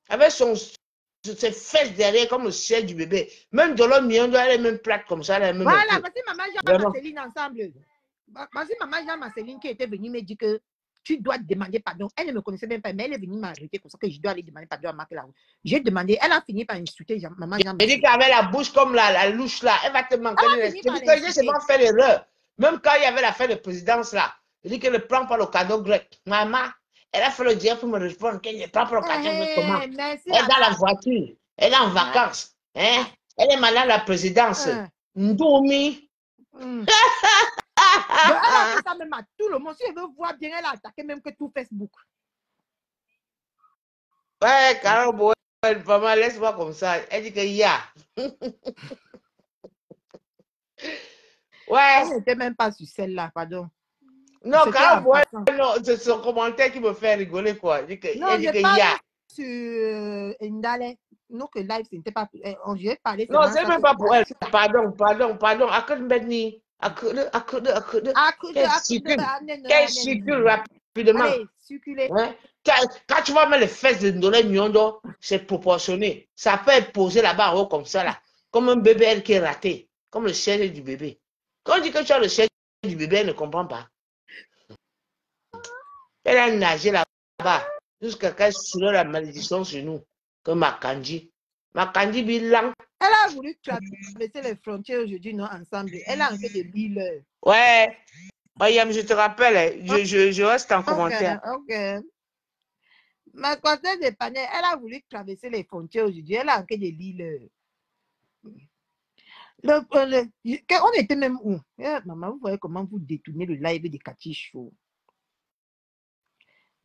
Avec ses fesses derrière comme le ciel du bébé. Même de l'homme, elle est même plate comme ça. Voilà, voici maman Jean-Marceline ensemble. Voici maman Jean-Marceline qui était venue me dire que tu dois demander pardon. Elle ne me connaissait même pas, mais elle est venue m'arrêter pour ça que je dois aller demander pardon à Marc là. J'ai demandé, elle a fini par insulter maman Jean-Marceline. Elle dit qu'avec la bouche comme la louche là, elle va te manquer de respect. J'ai seulement fait l'erreur. Même quand il y avait l'affaire de présidence là, elle dit qu'elle ne prend pas le cadeau grec. Maman, elle a fait le dire pour me répondre qu'elle ne prend pas le cadeau grec. Comment? Elle est dans la voiture, elle est en vacances. Hein? Elle est malade à la présidence. Ndoumi. Elle a fait ça même à tout le monde. Si elle veut voir bien, elle a attaqué même que tout Facebook. Ouais, Carole Boel, maman, laisse-moi comme ça. Elle dit que y a. Ouais. Elle n'était même pas sur celle-là, pardon. Non, Carole Boel, non, c'est son commentaire qui me fait rigoler, quoi. Elle dit que, non, je parle sur Ndale. Non, que live, ce n'était pas... Je vais parler... Non, c'est même pas pour elle. Pardon. Akudbeni. Qu'elle circule rapidement. Allez, circulez. Hein? Quand tu vois même les fesses de Ndolé Nyondo, c'est proportionné. Ça peut être posé là-bas en haut comme ça, là. Comme un bébé qui est raté. Comme le siège du bébé. Quand on dit que tu as le siège du bébé, elle ne comprend pas. Elle a nagé là-bas. Jusqu'à qu'elle soulève la malédiction sur nous. Comme Makandi. Makandi bilan. Elle a voulu traverser les frontières aujourd'hui, non, ensemble. Elle a fait de l'île. Ouais. Mayam, je te rappelle, je reste en commentaire. Ok. Ma cousine de Panay, elle a voulu traverser les frontières aujourd'hui. Elle a fait de l'île. On était même où? Maman, vous voyez comment vous détournez le live de Cathy Show.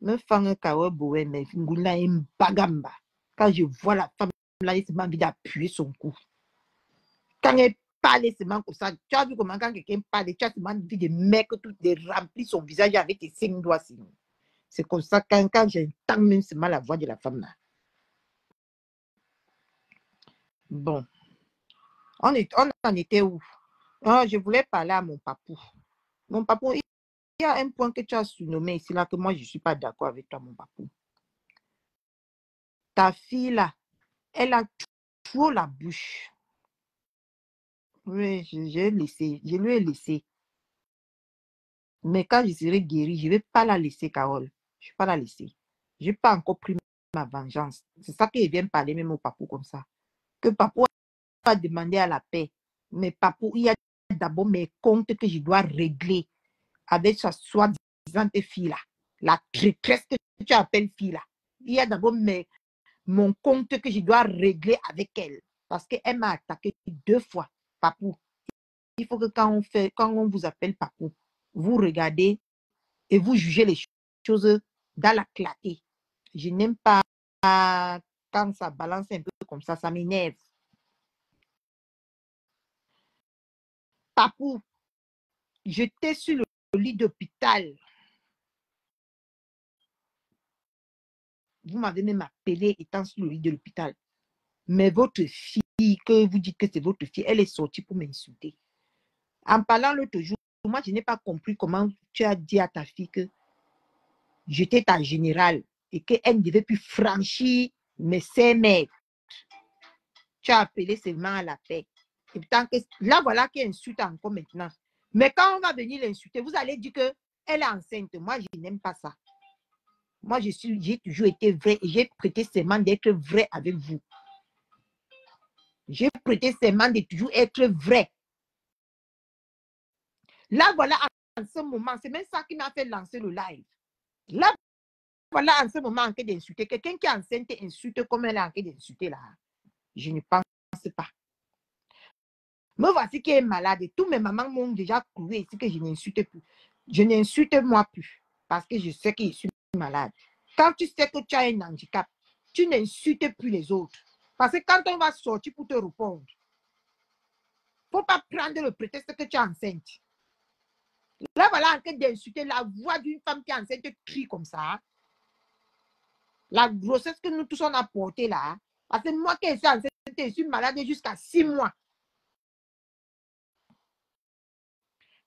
Me fang kawa boé, mais ngula bagamba. Quand je vois la femme là, il m'a envie d'appuyer son cou. Quand elle parle, c'est comme ça. Tu as vu comment quand quelqu'un parle, tu as envie de mettre tout, de remplir son visage avec tes 5 doigts. C'est comme ça quand j'entends même seulement la voix de la femme là. Bon. On en était où? Oh, je voulais parler à mon papou. Mon papou, il y a un point que tu as surnommé ici là que moi je ne suis pas d'accord avec toi, mon papou. Ta fille là, elle a trop la bouche. Oui, je lui ai laissé. Mais quand je serai guérie, je ne vais pas la laisser, Carole. Je ne vais pas la laisser. Je n'ai pas encore pris ma vengeance. C'est ça qu'il vient parler même au papou comme ça. Que papou a demandé à la paix. Mais papou, il y a d'abord mes comptes que je dois régler avec sa soi-disant fille là. La traîtresse que tu appelles fille là. Il y a d'abord mon compte que je dois régler avec elle. Parce qu'elle m'a attaqué 2 fois. Papou, il faut que quand on vous appelle papou, vous regardez et vous jugez les choses dans la clarté. Je n'aime pas quand ça balance un peu comme ça m'énerve. Papou, j'étais sur le lit d'hôpital. Vous m'avez même appelé étant sur le lit de l'hôpital. Mais votre fille, que vous dites que c'est votre fille, elle est sortie pour m'insulter. En parlant l'autre jour, moi, je n'ai pas compris comment tu as dit à ta fille que j'étais ta générale et qu'elle ne devait plus franchir mes 5 mètres. Tu as appelé seulement à la paix. Et tant que, là, voilà qui insulte encore maintenant. Mais quand on va venir l'insulter, vous allez dire qu'elle est enceinte. Moi, je n'aime pas ça. Moi, j'ai toujours été vrai et j'ai prêté serment d'être vrai avec vous. J'ai prêté serment de toujours être vrai. Là, voilà, en ce moment, c'est même ça qui m'a fait lancer le live. Là, voilà, en ce moment, en train d'insulter. Quelqu'un qui est enceinte insulte comme elle est en train d'insulter là. Je ne pense pas. Me voici qui est malade. Et tous mes mamans m'ont déjà cloué ici que je n'insulte plus. Je n'insulte moi plus parce que je sais que je suis malade. Quand tu sais que tu as un handicap, tu n'insultes plus les autres. Parce que quand on va sortir pour te répondre, Faut pas prendre le prétexte que tu es enceinte. Là, voilà, en train d'insulter la voix d'une femme qui est enceinte, crie comme ça. La grossesse que nous tous on a portée là. Parce que moi qui suis enceinte, je suis malade jusqu'à 6 mois.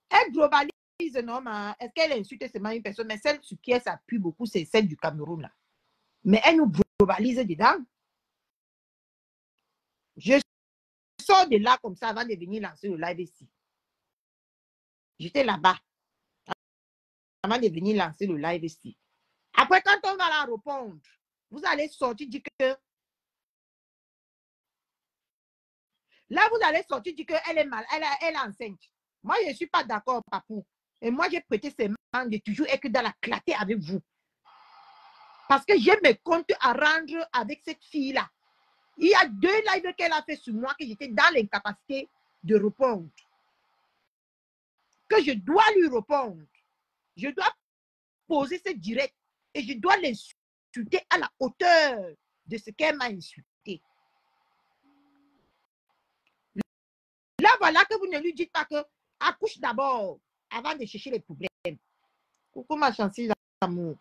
Elle globalise, non, mais est-ce qu'elle insulte seulement une personne? Mais celle sur qui elle s'appuie beaucoup, c'est celle du Cameroun là. Mais elle nous globalise dedans. Je sors de là comme ça avant de venir lancer le live ici. J'étais là-bas avant de venir lancer le live ici. Après, quand on va la répondre, vous allez sortir dire que... Là, vous allez sortir dire qu'elle est mal, elle est enceinte. Moi, je ne suis pas d'accord, papou. Et moi, j'ai prêté serment de toujours être dans la clarté avec vous. Parce que j'ai mes comptes à rendre avec cette fille-là. Il y a 2 lives qu'elle a fait sur moi que j'étais dans l'incapacité de répondre. Que je dois lui répondre. Je dois poser ce direct et je dois l'insulter à la hauteur de ce qu'elle m'a insulté. Là, voilà que vous ne lui dites pas que accouche d'abord avant de chercher les problèmes. Coucou ma chanceuse d'amour.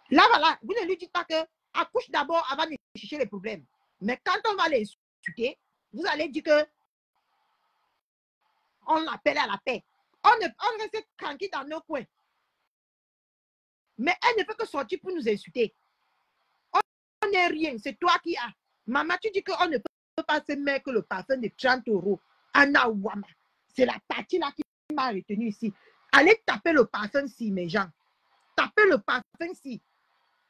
Là, voilà, vous ne lui dites pas que accouche d'abord avant de chercher les problèmes. Mais quand on va l'insulter, vous allez dire que on l'appelle à la paix. On reste tranquille dans nos coins. Mais elle ne peut que sortir pour nous insulter. On n'est rien, c'est toi qui as. Maman, tu dis qu'on ne peut pas se mettre le parfum de 30 € à Nawama. C'est la partie là qui m'a retenu ici. Allez taper le parfum-ci, mes gens. Tapez le parfum-ci.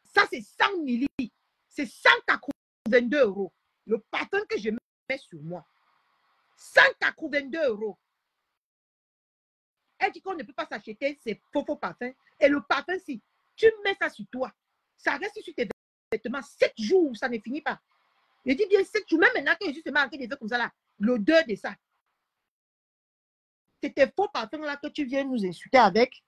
Ça, c'est 100 millilitres. C'est 182 €. Le parfum que je mets sur moi. 182 €. Elle dit qu'on ne peut pas s'acheter ces faux parfums. Et le parfum-ci, tu mets ça sur toi. Ça reste sur tes vêtements 7 jours, ça ne finit pas. Je dis bien 7 jours, même maintenant que je suis en train de faire comme ça là, l'odeur de ça. C'est tes faux parfums là que tu viens nous insulter avec.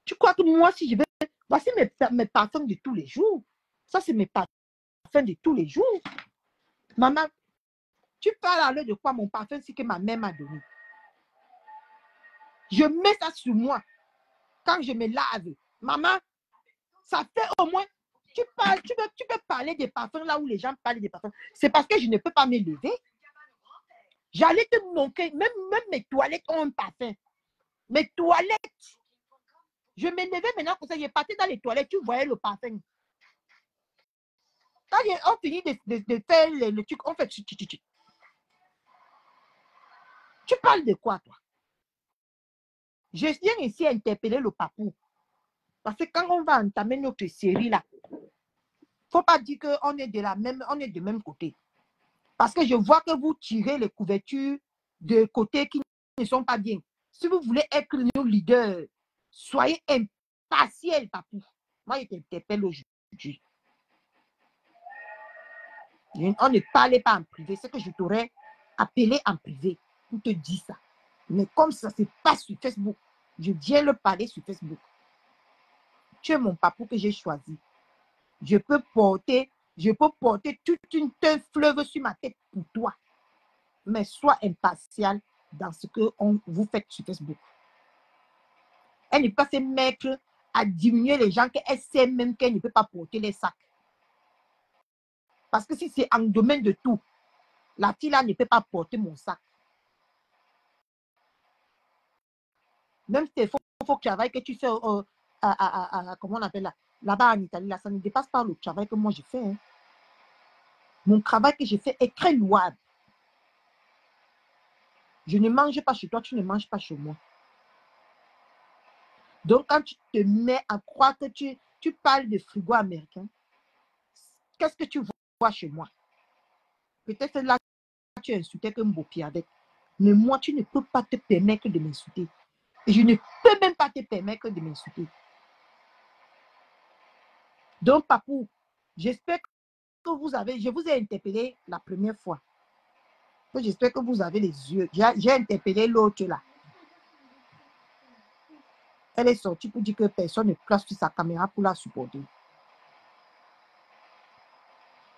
Tu crois que moi, si je vais... Voici mes parfums de tous les jours. Ça, c'est mes parfums de tous les jours. Maman, tu parles alors de quoi mon parfum, c'est que ma mère m'a donné. Je mets ça sur moi quand je me lave. Maman, ça fait au moins... Tu peux parler des parfums là où les gens parlent des parfums. C'est parce que je ne peux pas me lever. J'allais te montrer, même mes toilettes ont un parfum. Mes toilettes. Je me levais maintenant comme ça, je partais dans les toilettes, tu voyais le parfum. Quand on finit de faire le truc, on fait... Tu parles de quoi, toi? Je viens ici interpeller le papou. Parce que quand on va entamer notre série là, il ne faut pas dire qu'on est on est du même côté. Parce que je vois que vous tirez les couvertures de côtés qui ne sont pas bien. Si vous voulez être nos leaders, soyez impartiel, papou. Moi, je t'interpelle aujourd'hui. On ne parlait pas en privé. C'est que je t'aurais appelé en privé pour te dire ça. Mais comme ça, ce n'est pas sur Facebook, je viens le parler sur Facebook. Tu es mon papou que j'ai choisi. Je peux porter toute un fleuve sur ma tête pour toi. Mais sois impartial dans ce que vous faites sur Facebook. Elle ne peut pas se mettre à diminuer les gens qu'elle sait même qu'elle ne peut pas porter les sacs. Parce que si c'est en domaine de tout, la fille là ne peut pas porter mon sac. Même si c'est faux travail que tu fais, comment on appelle là, là-bas en Italie, là, ça ne dépasse pas le travail que moi j'ai fait. Hein. Mon travail que j'ai fait est très louable. Je ne mange pas chez toi, tu ne manges pas chez moi. Donc, quand tu te mets à croire que tu parles de frigo américain, qu'est-ce que tu vois chez moi? Peut-être là, tu insultais comme Bopi avec. Mais moi, tu ne peux pas te permettre de m'insulter. Et je ne peux même pas te permettre de m'insulter. Donc, papou, j'espère que je vous ai interpellé la première fois. J'espère que vous avez les yeux. J'ai interpellé l'autre là. Elle est sortie pour dire que personne ne place sur sa caméra pour la supporter.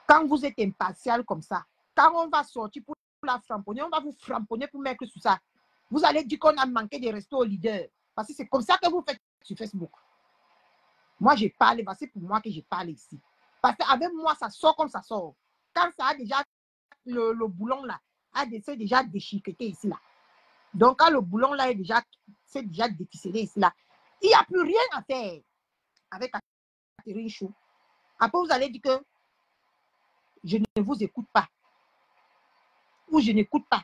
Quand vous êtes impartial comme ça, quand on va sortir pour la framponner, on va vous framponner pour mettre sur ça. Vous allez dire qu'on a manqué de restos au leader. Parce que c'est comme ça que vous faites sur Facebook. Moi, j'ai parlé, c'est pour moi que j'ai parlé ici. Parce qu'avec moi, ça sort comme ça sort. Quand ça a déjà, le boulon là, c'est déjà déchiqueté ici là. Donc, quand le boulon là c'est déjà déficelé ici là, il n'y a plus rien à faire avec Catherine Chou. Après, vous allez dire que je ne vous écoute pas. Ou je n'écoute pas.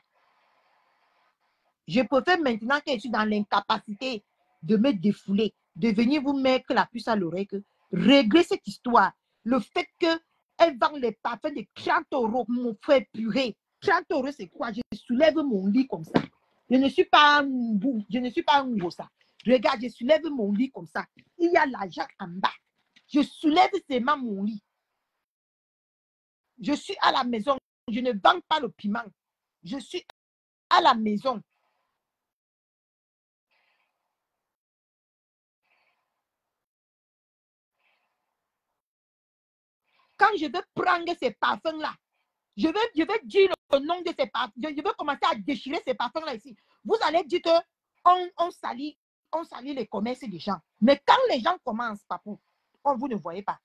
Je préfère maintenant que je suis dans l'incapacité de me défouler, de venir vous mettre la puce à l'oreille, que régler cette histoire. Le fait qu'elle vend les parfums de 30 €, mon frère purée. 30 €, c'est quoi? Je soulève mon lit comme ça. Je ne suis pas un bout, je ne suis pas un gossa. Regarde, je soulève mon lit comme ça. Il y a l'argent en bas. Je soulève seulement mon lit. Je suis à la maison. Je ne vends pas le piment. Je suis à la maison. Quand je vais prendre ces parfums-là, je vais dire le nom de ces parfums. Je vais commencer à déchirer ces parfums-là ici. Vous allez dire qu'on salit les commerces des gens. Mais quand les gens commencent, papou, vous ne voyez pas.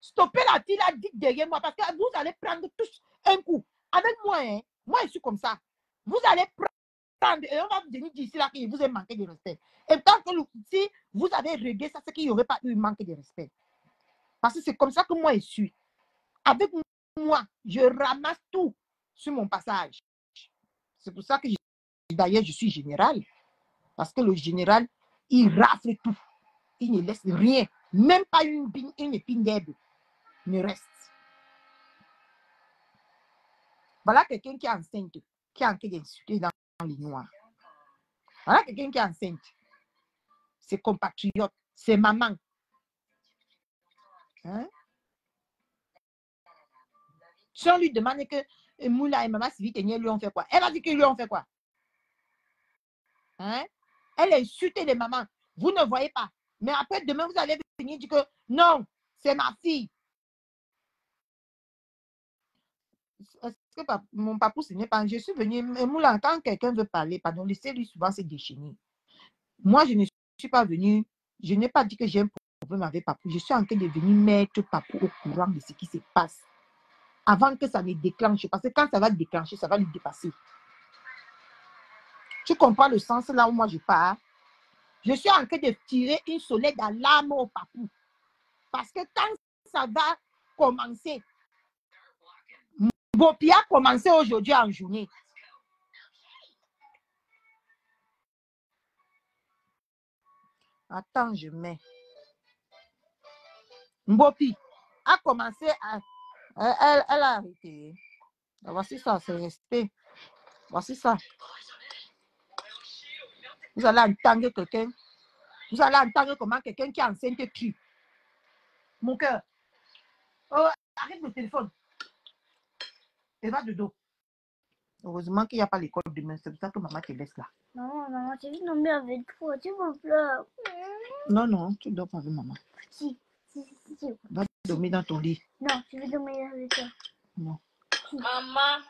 Stoppez la fille là, dites derrière moi, parce que vous allez prendre tous un coup. Avec moi, hein, moi je suis comme ça. Vous allez prendre, et on va venir dire ici là qu'il vous a manqué de respect. Et tant que si vous avez réglé ça, c'est qu'il n'y aurait pas eu manque de respect. Parce que c'est comme ça que moi je suis. Avec moi, je ramasse tout sur mon passage. C'est pour ça que d'ailleurs je suis général. Parce que le général, il rafle tout. Il ne laisse rien. Même pas une épine d'herbe ne reste. Voilà quelqu'un qui est enceinte, qui est en train d'insulter dans les noirs. Voilà quelqu'un qui est enceinte. C'est compatriote, c'est maman. Hein? Si on lui demande que Moula et Maman Sivite lui ont fait quoi? Elle va dire qu'ils lui ont fait quoi? Hein? Elle a insulté les mamans. Vous ne voyez pas. Mais après, demain, vous allez venir dire que non, c'est ma fille. Est-ce que mon papou, ce n'est pas... Je suis venue... Moula, quand quelqu'un veut parler, pardon, laissez-lui souvent se déchaîner. Moi, je ne suis pas venue... Je n'ai pas dit que j'ai un problème avec papou. Je suis en train de venir mettre papou au courant de ce qui se passe. Avant que ça ne déclenche. Parce que quand ça va déclencher, ça va lui dépasser. Tu comprends le sens là où moi je pars? Je suis en train de tirer une sonnette d'alarme au papou. Parce que quand ça va commencer, Bopi a commencé aujourd'hui en journée. Attends, je mets. Bopi a commencé à... Elle a arrêté. Voici ça, c'est resté. Voici ça. Vous allez entendre quelqu'un. Vous allez entendre comment quelqu'un qui est enceinte crie. Mon cœur. Oh, arrête le téléphone. Et va de dos. Heureusement qu'il n'y a pas l'école demain. C'est pour ça que maman te laisse là. Non, maman, tu veux dormir avec toi. Tu me pleures. Non, non, tu dors pas avec maman. Si. Va dormir dans ton lit. Non, tu veux dormir avec toi. Non. Maman.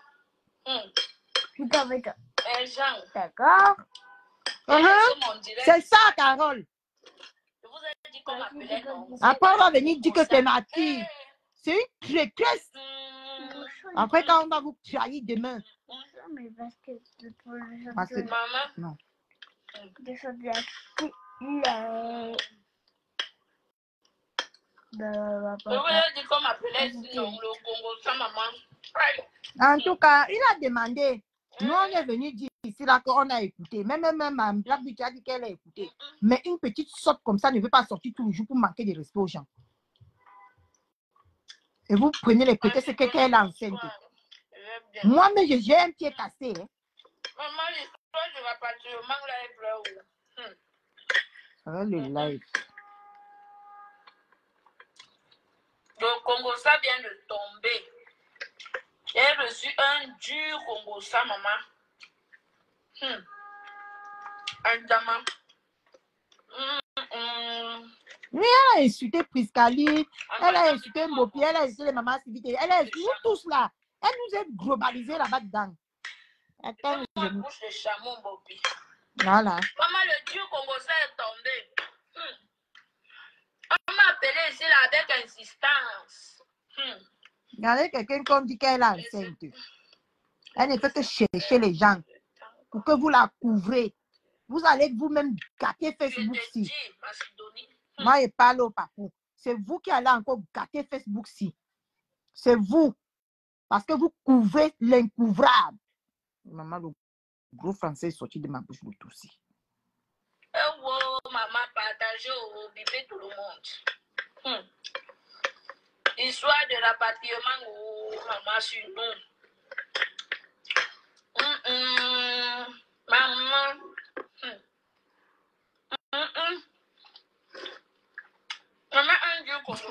Je dors avec toi. Jean. D'accord. C'est ça, Carole. Je vous ai dit qu'on m'appelait non. Après, on va venir dire que c'est ma fille. C'est une traîtresse. Après, quand on va vous trahir demain. Mais parce que Parce que... Maman. Non. Je fais de la... Je vous ai dit qu'on m'appelait non, le Congo sans maman. En tout cas, il a demandé. Nous, on est venu dire ici là qu'on a écouté. Même Mme Black Beach a dit qu'elle a écouté. Mais une petite sorte comme ça ne veut pas sortir tous les jours pour manquer de respect aux gens. Et vous prenez les prétextes qu'elle est enceinte. Moi, mais j'ai un pied cassé. Hein. Maman, l'histoire du rapatriement, là, elle pleure où? Ça va le live. Le Congo, ça vient de tomber. J'ai reçu un dur Congo, ça, maman. Un diamant. Oui, elle a insulté Priscali, elle a insulté Mopi, elle a insulté les mamans Sivite, elle a insulté nous tous là. Elle nous a globalisé là-bas dedans. Attends, Moi, bouche de chameau, Bobby. voilà. Maman, le dieu congolais est tombé. On m'a appelé ici là avec insistance. Regardez quelqu'un qu'on dit qu'elle est enceinte. Elle ne fait que chercher les gens pour que vous la couvrez. Vous allez vous-même gâter Facebook si. Moi, je parle au papou. C'est vous qui allez encore gâter Facebook si. C'est vous. Parce que vous couvrez l'incouvrable. Maman, le gros français est sorti de ma bouche pour tout aussi. Maman, partagez au bébé tout le monde. Histoire de rapatriement au maman sur nous. Maman. Maman, un dieu comme ça.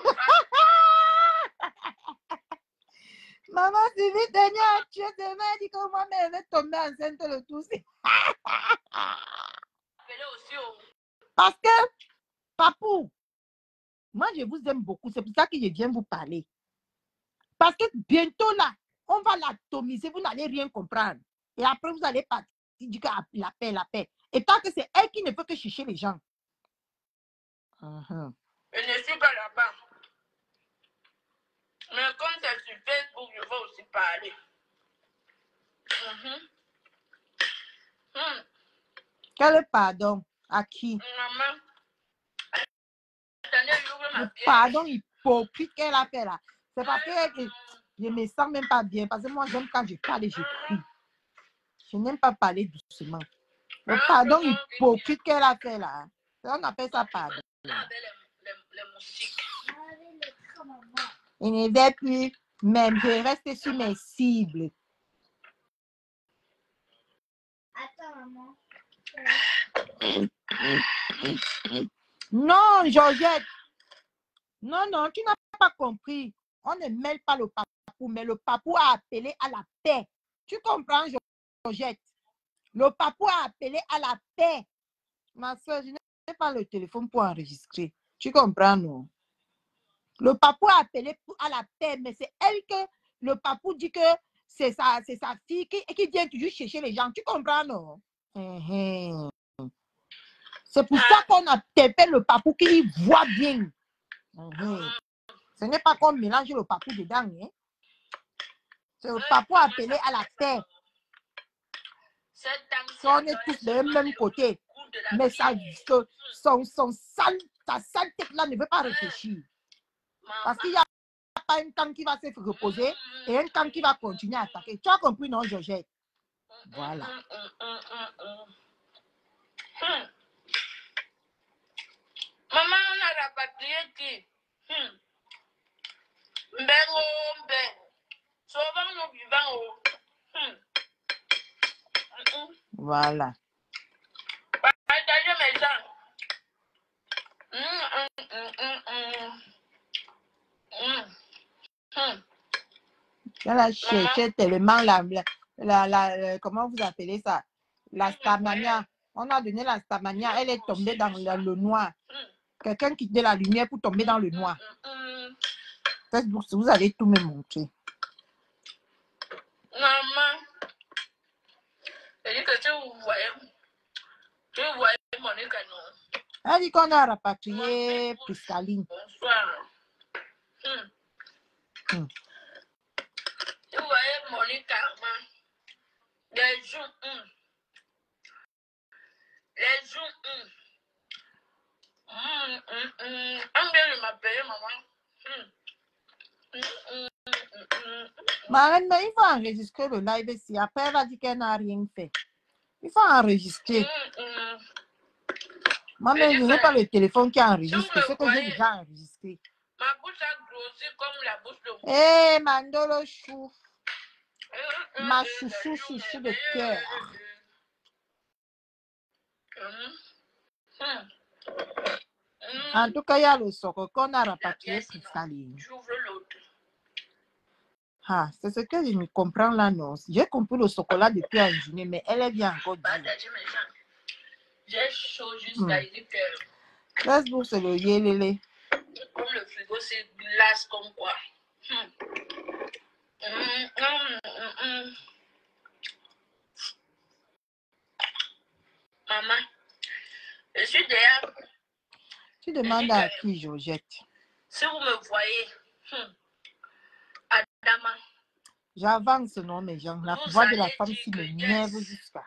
Maman, c'est vite dernière. Tu es demain, dit que moi-même, elle est tombée enceinte le tout. Parce que, papou, moi, je vous aime beaucoup. C'est pour ça que je viens vous parler. Parce que bientôt, là, on va l'atomiser. Vous n'allez rien comprendre. Et après, vous allez partir du coup, la paix, la paix. Et tant que c'est elle qui ne peut que chercher les gens. Je ne suis pas là-bas. Mais comme c'est sur Facebook, je vais aussi parler. Quel pardon? À qui? Maman. Attendez, j'ouvre ma bière. Pardon hypocrite qu'elle a fait là. C'est parce que je ne me sens même pas bien. Parce que moi, j'aime quand je parle et je crie. Je n'aime pas parler doucement. Le pardon hypocrite qu'elle a fait là. On appelle ça pardon. Les moustiques. Il ne vais plus même. Je reste sur mes cibles. Attends, maman. Non, Georgette. Non, non, tu n'as pas compris. On ne mêle pas le papou, mais le papou a appelé à la paix. Tu comprends, Georgette? Le papou a appelé à la paix. Ma soeur, je n'ai pas le téléphone pour enregistrer. Tu comprends, non? Le papou a appelé à la paix, mais c'est elle que le papou dit que c'est sa fille qui vient toujours chercher les gens. Tu comprends, non? C'est pour ça qu'on appelle le papou qui voit bien. Ce n'est pas qu'on mélange le papou dedans. Hein? C'est le papou appelé à la paix. On est tous de même côté. Mais sa sale tête là ne veut pas réfléchir. Parce qu'il n'y a pas un camp qui va se reposer et un camp qui va continuer à attaquer. Tu as compris, non, Georgette? Voilà. Maman, on a rapatrié qui? Souvent, nous vivons Voilà. Partagez mes gens. Elle a cherché tellement comment vous appelez ça? La stamania. On a donné la stamania. Elle est tombée dans le noir. Quelqu'un qui donne la lumière pour tomber dans le noir. Facebook, vous allez tout me montrer. Maman. Elle dit que vous voyez Monica, non? Elle dit qu'on a rapatrié Priscaline. Bonsoir. Vous voyez Monica, les jours, les jours, bien de m'appeler, maman. Mais il faut enregistrer le live ici. Après, elle va dire qu'elle n'a rien fait. Il faut enregistrer. Moi-même, je n'ai pas le téléphone qui enregistre. C'est que j'ai déjà enregistré. Ma bouche a grossi comme la bouche de... Hé, Mandolo chou. Ma chouchou de cœur. En tout cas, il y a le socle qu'on a rapatrié Priscaline. J'ouvre l'autre. Ah, c'est ce que je me comprends là, non. J'ai compris le chocolat depuis un journée, mais elle est bien encore dure. J'ai chaud jusqu'à dire que... Facebook, c'est le yélélé. Comme le frigo, c'est glace comme quoi. Maman, je suis derrière. Tu demandes à qui, Georgette? Si vous me voyez, Adama. J'avance, non, mes gens. La voix de la femme qui m'énerve jusqu'à.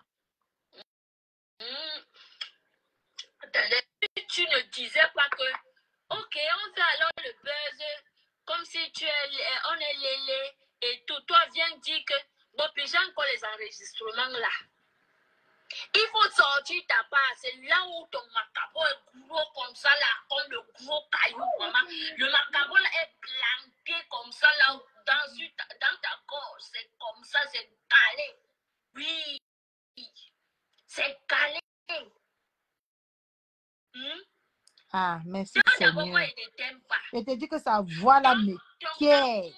Attendez, tu ne disais pas que, ok, on fait alors le buzz, comme si on est lélé et tout. Toi, viens dire que, bon, puis j'ai encore les enregistrements là. Il faut sortir ta part. C'est là où ton macabre est gros comme ça, là, comme le gros caillou, maman. Le macabre là est planté comme ça, là, dans ta gorge. C'est comme ça, c'est calé. Oui, c'est calé. Ah, merci Seigneur. Seigneur. Je te dis que sa voix là me quitte.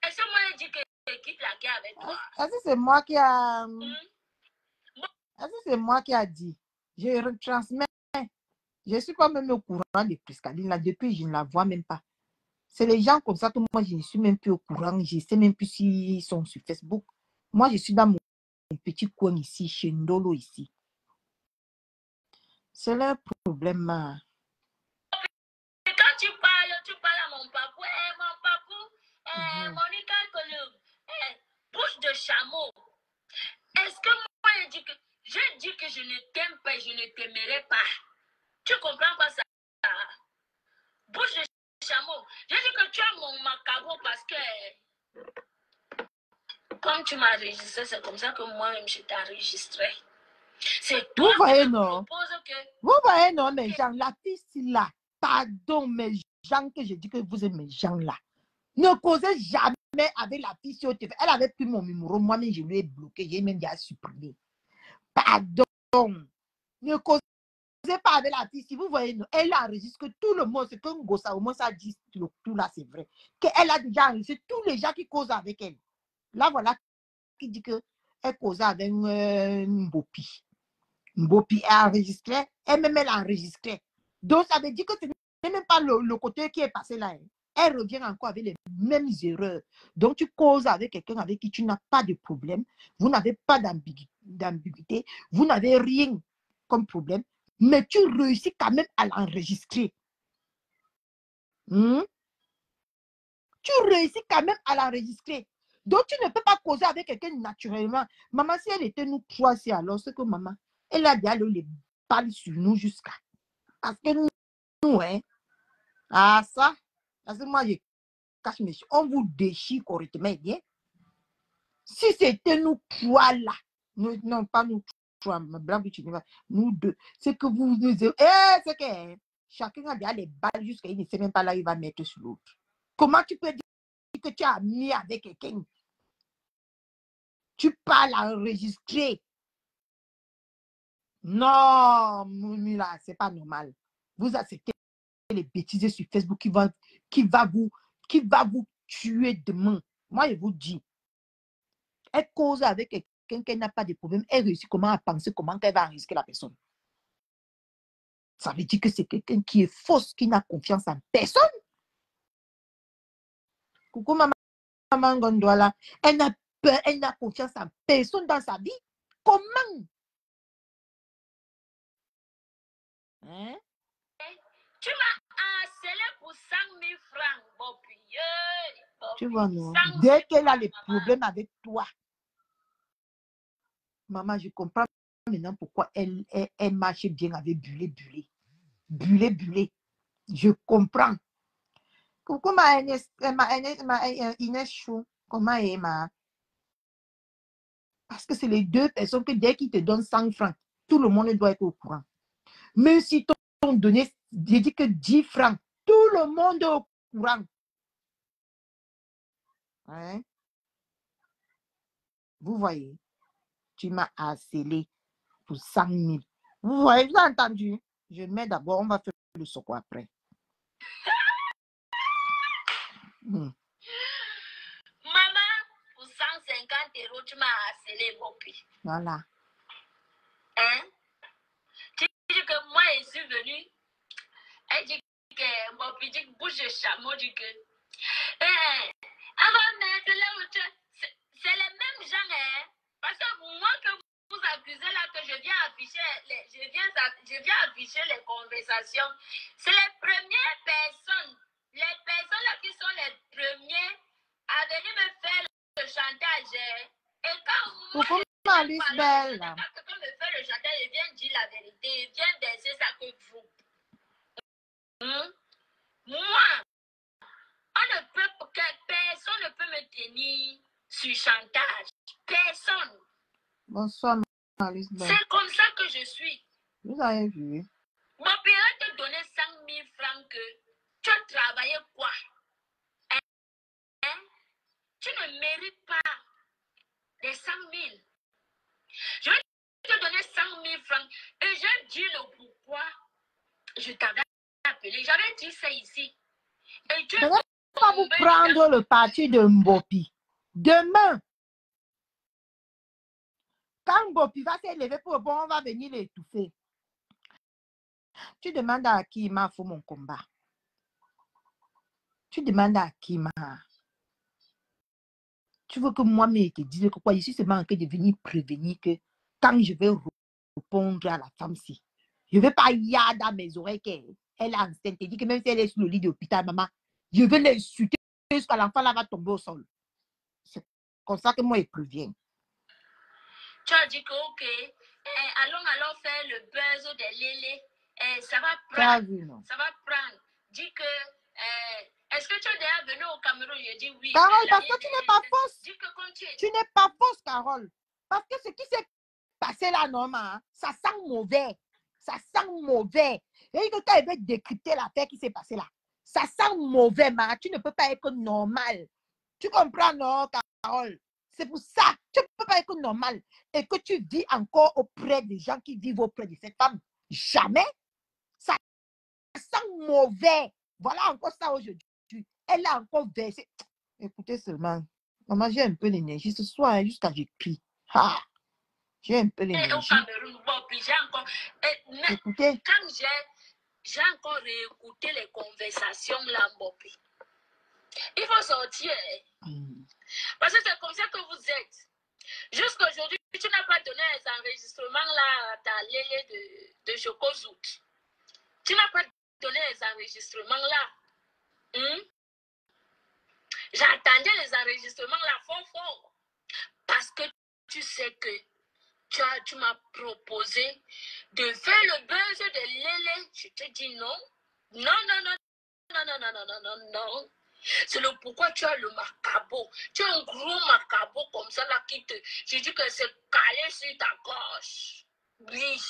Est-ce que moi je dis que je quitte la guerre avec toi? Est-ce que c'est moi qui a... Est-ce que c'est moi qui a dit? Je retransmets. Je ne suis pas même au courant de Priscaline là. Depuis, je ne la vois même pas. C'est les gens comme ça que moi, je ne suis même plus au courant. Je ne sais même plus s'ils sont sur Facebook. Moi, je suis dans mon petit coin ici, chez Ndolo ici. C'est leur problème. Et quand tu parles à mon papou. Mon papou, Monica Colombe, bouche de chameau. Est-ce que moi, je dis que je ne t'aime pas et je ne t'aimerai pas? Tu comprends pas ça? Bouche de chameau. Je dis que tu as mon macabre parce que comme tu m'as enregistré, c'est comme ça que moi-même je t'ai enregistré. C'est toi vous voyez, qui non? me proposes que... Vous voyez, non, mes gens, la fille là, pardon, mes gens, que je dis que vous êtes mes gens là. Ne causez jamais avec la fille sur TV. Elle avait pris mon numéro, moi-même, je lui ai bloqué, j'ai même déjà supprimé. Pardon. Ne causez pas avec la fille. Si vous voyez, elle enregistre que tout le monde, c'est qu'un gossa, au moins ça dit tout là, c'est vrai. Qu'elle a déjà enregistré tous les gens qui causent avec elle. Là, voilà, qui dit qu'elle cause avec Mbopi. Mbopi a enregistré, elle-même, elle a enregistré. Donc, ça veut dire que ce n'est même pas le côté qui est passé là. Elle revient encore avec les mêmes erreurs. Donc, tu causes avec quelqu'un avec qui tu n'as pas de problème. Vous n'avez pas d'ambiguïté. Vous n'avez rien comme problème. Mais tu réussis quand même à l'enregistrer. Tu réussis quand même à l'enregistrer. Donc, tu ne peux pas causer avec quelqu'un naturellement. Maman, si elle était nous trois, c'est alors ce que maman, elle a déjà les balles sur nous jusqu'à. Parce que nous, hein, ah ça, parce que moi, je cache mes choses. On vous déchire correctement, bien. Si c'était nous trois là, non, pas nous trois, nous deux, c'est que vous nous c'est que chacun a déjà les balles jusqu'à il ne sait même pas là, il va mettre sur l'autre. Comment tu peux dire que tu as mis avec quelqu'un? Tu parles à enregistrer. Non, Mumila, c'est pas normal. Vous acceptez les bêtises sur Facebook qui va vous tuer demain. Moi, je vous dis, elle cause avec quelqu'un qui n'a pas de problème. Elle réussit comment à penser, comment elle va risquer la personne. Ça veut dire que c'est quelqu'un qui est fausse, qui n'a confiance en personne. Coucou, maman Gondouala. Elle n'a confiance en personne dans sa vie. Comment? Hein? Tu m'as harcelé pour 5 000 francs, Bobby. Tu vois, non? Dès qu'elle a les problèmes avec toi, maman, je comprends maintenant pourquoi elle marche bien avec Bulé. Je comprends. Coucou, ma Inès Chou. Comment est ma? Parce que c'est les deux personnes que dès qu'ils te donnent 100 francs, tout le monde doit être au courant. Même si t'ont donné, j'ai dit que 10 francs, tout le monde est au courant. Hein? Vous voyez, tu m'as harcelé pour 100 000. Vous voyez, vous avez entendu? Je mets d'abord, on va faire le secours après. Maman, pour 150 €, tu m'as harcelé, Bobby. Voilà. Hein? Tu dis que moi, je suis venue. Elle dit que Bobby dit que bouche de chameau, dit que Avant mettre là où c'est les mêmes gens, hein. Parce que moi que vous accusez là que je viens afficher les conversations, c'est les premières personnes là qui sont les premiers à venir me faire le chantage. Et quand moi je viens parler, quand quelqu'un me fait le chantage, il vient dire la vérité, il vient baisser ça que vous. Moi, personne ne peut me tenir sur chantage. Personne. Bonsoir, Alice Bell. C'est comme ça que je suis. Vous avez vu? Mon père te donnait 5 000 francs que tu as travaillé quoi? Hein? Tu ne mérites pas les 5 000. Je vais te donner 5 000 francs et je dis le pourquoi je t'avais appelé. J'avais dit ça ici. Et tu je ne vais pas vous prendre le parti de Mbopi. Demain, quand Mbopi va s'élever pour bon, on va venir l'étouffer. Tu demandes à qui m'a fait mon combat. Tu demandes à qui m'a. Tu veux que moi-même te dise que quoi, ici c'est manqué de venir prévenir que quand je vais répondre à la femme-ci, je ne vais pas y aller dans mes oreilles qu'elle est enceinte et dit que même si elle est sur le lit d'hôpital, maman, je vais l'insulter jusqu'à l'enfant là va tomber au sol. C'est comme ça que moi je préviens. Tu as dit que ok, allons faire le buzz des lélés. Ça va prendre. Vu, non? Ça va prendre. Dis que est-ce que tu es déjà venu au Cameroun? Je dis oui. Carole, parce que tu n'es pas fausse. Dis que quand tu n'es pas fausse, Carole. Parce que ce qui s'est passé là, normalement, ça sent mauvais. Ça sent mauvais. Et que quand il veut décrypter l'affaire qui s'est passée là, ça sent mauvais, ma. Tu ne peux pas être normal. Tu comprends, non, Carole? C'est pour ça. Tu ne peux pas être normal. Et que tu vis encore auprès des gens qui vivent auprès de cette femme. Jamais. Ça sent mauvais. Voilà encore ça aujourd'hui. Elle a encore versé. Écoutez seulement. Maman, j'ai un peu d'énergie ce soir, hein, jusqu'à j'écris. Ah, j'ai un peu d'énergie. Écoutez. Quand j'ai encore réécouté les conversations là, Mbopi, il faut sortir. Parce que c'est comme ça que vous êtes. Jusqu'à aujourd'hui, tu n'as pas donné les enregistrements là à ta lélé de Chocozout. Tu n'as pas donné les enregistrements là. J'attendais les enregistrements là fort. Parce que tu sais que tu m'as proposé de faire le buzz de lélé. Je te dis non. Non. C'est le pourquoi tu as le macabo. Tu as un gros macabo comme ça là qui te... Je dis que c'est calé sur ta gorge. Oui.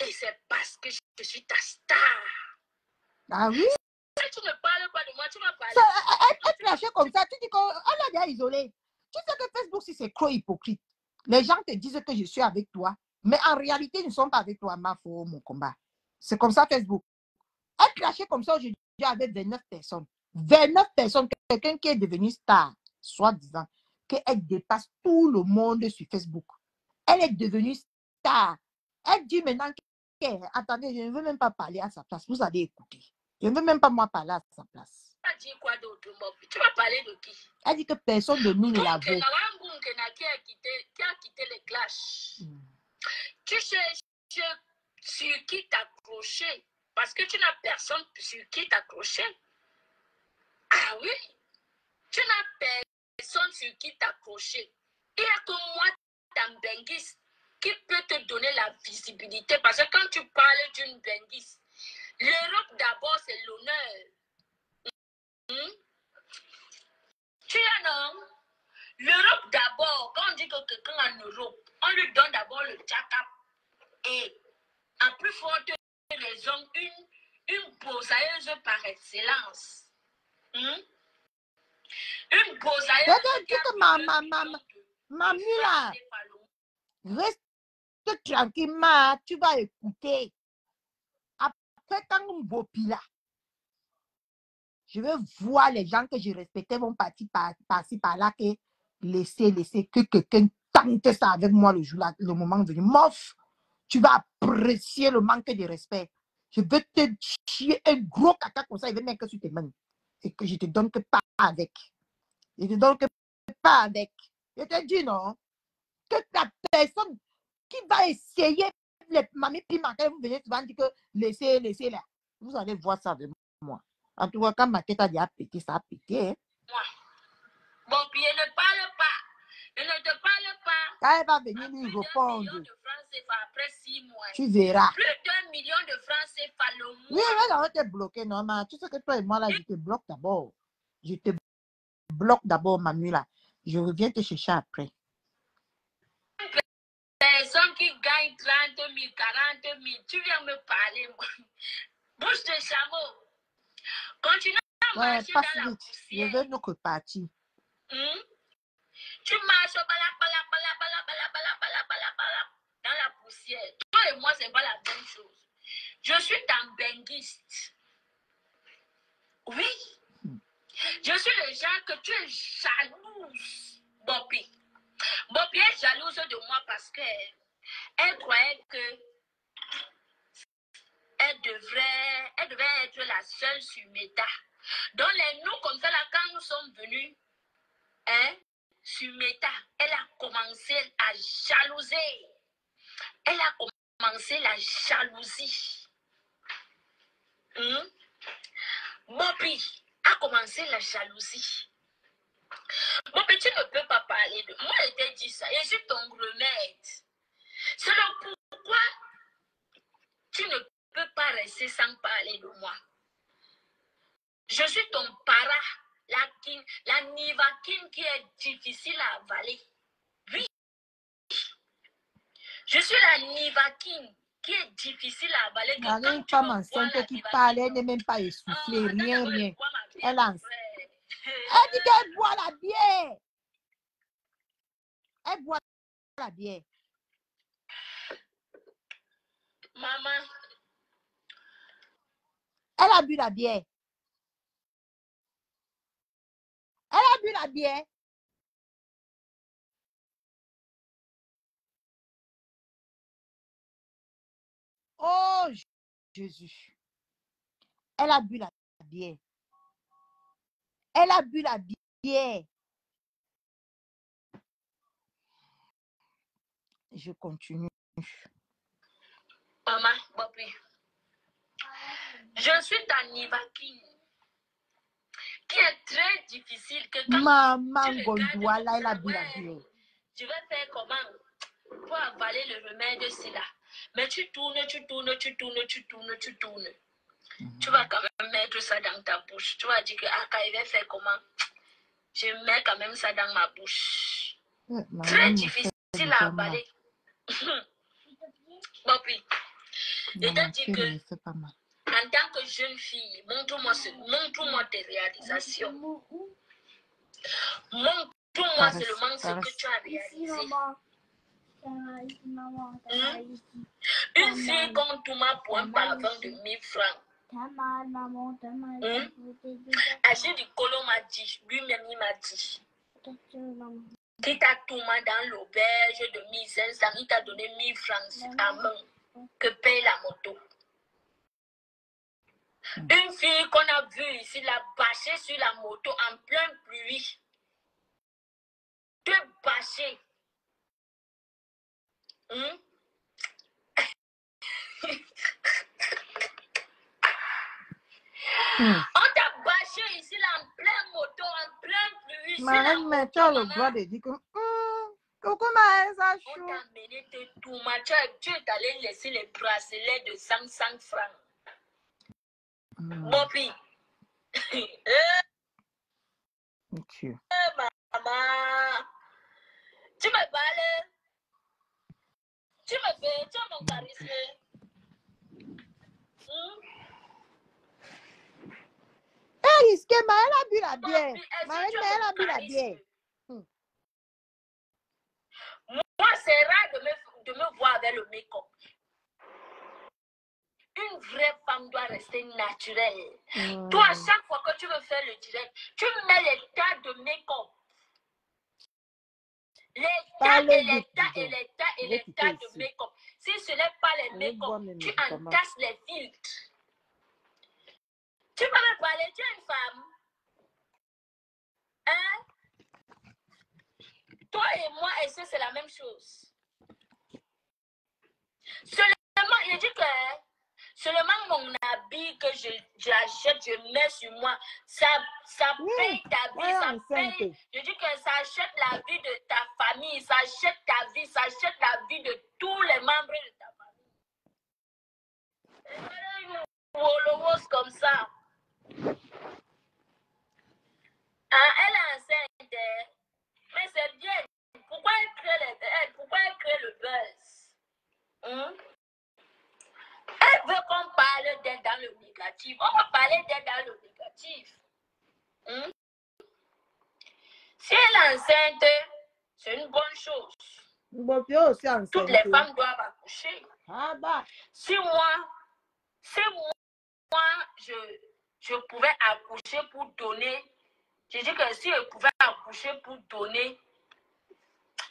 Et c'est parce que je suis ta star. Ah oui? Si tu ne parles pas de moi, tu m'as parlé. Être lâché comme ça, tu dis qu'on l'a déjà isolé. Tu sais que Facebook, si c'est trop hypocrite. Les gens te disent que je suis avec toi, mais en réalité, ils ne sont pas avec toi, ma foi, mon combat. C'est comme ça, Facebook. Être lâché comme ça aujourd'hui avec 29 personnes. 29 personnes, quelqu'un qui est devenu star, soi-disant, qu'elle dépasse tout le monde sur Facebook. Elle est devenue star. Elle dit maintenant attendez, je ne veux même pas parler à sa place. Vous allez écouter. Je ne veux même pas moi parler à sa place. Tu as dit quoi d'autre, Mbopi? Tu vas parler de qui? Elle dit que personne de nous ne la veut. Qui a quitté les clashs. Tu cherches sur qui t'accrocher. Parce que tu n'as personne sur qui t'accrocher. Ah oui? Tu n'as personne sur qui t'accrocher. Il n'y a que moi, Tambengis, qui peut te donner la visibilité. Parce que quand tu parles d'une Bengis, l'Europe d'abord, c'est l'honneur. Tu as non? L'Europe d'abord, quand on dit que quelqu'un en Europe, on lui donne d'abord le jack-up. Et à plus forte raison, une posailleuse par excellence. Une posailleuse. Mamie là, reste tranquillement, tu vas écouter. Après, quand on Mbopi là, je vais voir les gens que je respectais vont partir par-ci par-là, que laisser que quelqu'un tente ça avec moi le jour là, le moment venu. Mof, tu vas apprécier le manque de respect. Je vais te chier un gros caca comme ça, il va mettre que sur tes mains. Et que je te donne que pas avec. Je te donne que pas avec. Je te dis non. Que la personne qui va essayer les mamies piment, quand vous venez souvent dire que laissez là. Vous allez voir ça avec moi. En tout cas, quand ma tête a déjà pété, ça a pété. Hein. Bon, puis elle ne parle pas. Elle ne te parle pas. Quand elle va venir lui répondre, $1 million de francs CFA après 6 mois. tu verras. Plus d'1 million de francs CFA le mois. Oui, elle va te bloquer, non, mais tu sais que toi et moi, là, je te bloque d'abord. Je te bloque d'abord, Manu, là. Je reviens te chercher après. Personne qui gagne 30 000, 40 000, tu viens me parler. Bouche de chameau. Continue à marcher dans la poussière. Je veux nous repartir. Tu marches dans la poussière. Toi et moi, c'est pas la même chose. Je suis tambenguiste. Oui. Je suis le genre que tu es jalouse, Bobby. Bobby est jalouse de moi parce qu'elle croyait que elle devait être la seule sur Meta. Dans les noms comme ça, là, quand nous sommes venus, hein, sur Meta, elle a commencé à jalouser. Elle a commencé la jalousie. Bobby a commencé la jalousie. Bobby, tu ne peux pas parler de moi. Je t'ai dit ça. Je suis ton remède. C'est le pourquoi tu ne peux pas rester sans parler de moi. Je suis ton para, la nivaquine qui est difficile à avaler. Oui. Je suis la nivaquine qui est difficile à avaler. Il y a une femme enceinte qui parle, elle n'est même pas essoufflée, rien. Elle lance. Elle dit qu'elle boit la bière. Elle boit la bière. Maman. Elle a bu la bière. Elle a bu la bière. Oh, Jésus. Elle a bu la bière. Elle a bu la bière. Je continue. Maman, Bobby. Je suis ta nivaquine qui est très difficile. Que quand Maman Gondouala, elle a bu la bière. Je vais faire comment pour avaler le remède, c'est là. Mais tu tournes. Tu vas quand même mettre ça dans ta bouche. Tu vas dire que il va faire comment? Je mets quand même ça dans ma bouche. Très difficile à avaler. Bobby, je te dis que en tant que jeune fille, montre-moi tes réalisations. Montre-moi seulement ce que tu as réalisé. Une fille comme Touma pour un parfum de 1000 francs. Agir du Colo m'a dit, lui-même il m'a dit. Qui t'a Touma dans l'auberge de 1500, il t'a donné 1000 francs à main que paye la moto. Une fille qu'on a vue ici, l'a bâchée sur la moto en plein pluie. Te bâcher. On t'a bâché ici là, en plein moto, en plein pluie. Mais tu as le droit de dire que comment ça chaud? On t'a amené tes Touma. Tu es allé laisser les bracelets de 500 francs. Bobby. Monsieur. Maman. Tu me parles. Tu me fais, tu as mon charisme. Elle risqué, mais elle a bu la bière. Elle a bu la bière. Moi, c'est rare de me voir avec le make-up. Une vraie femme doit rester naturelle. Toi, à chaque fois que tu veux faire le direct, tu mets les tas de make-up. Les Parlez tas vite, et les tas et disons. les tas de Ici. make-up. Si ce n'est pas les Allez boire make-up, mes tu médicaments. entasses les filtres. Tu vas me parler, tu es une femme. Hein? Toi et moi, et ça, c'est la même chose. Seulement, il dit que seulement mon habit que j'achète, je mets sur moi, ça paye ta vie, ça paye. Je dis que ça achète la vie de ta famille, ça achète ta vie, ça achète la vie de tous les membres de ta famille. Et voilà une wolowos comme ça. Hein, elle est enceinte, mais c'est bien. Pourquoi elle crée le buzz? Hein? Elle veut qu'on parle d'elle dans le négatif. On va parler d'elle dans le négatif. Hmm? Si elle est enceinte, c'est une bonne chose. Toutes les femmes doivent accoucher. Ah bah. Si moi je pouvais accoucher pour donner, je dis que si je pouvais accoucher pour donner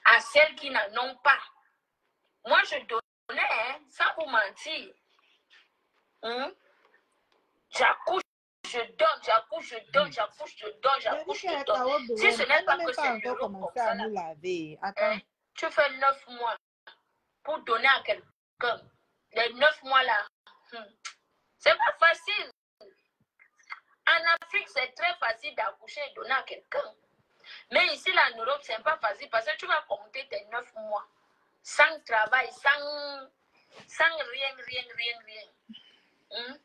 à celles qui n'en ont pas, moi je donnais, hein, sans vous mentir. Hmm? J'accouche, je donne, j'accouche, je donne, j'accouche, je donne, j'accouche, je donne. Si ce n'est pas que c'est l'euro comme ça, là, tu fais 9 mois pour donner à quelqu'un. Les 9 mois là, c'est pas facile. En Afrique, c'est très facile d'accoucher et donner à quelqu'un. Mais ici, là, en Europe, c'est pas facile parce que tu vas compter tes 9 mois sans travail, sans rien.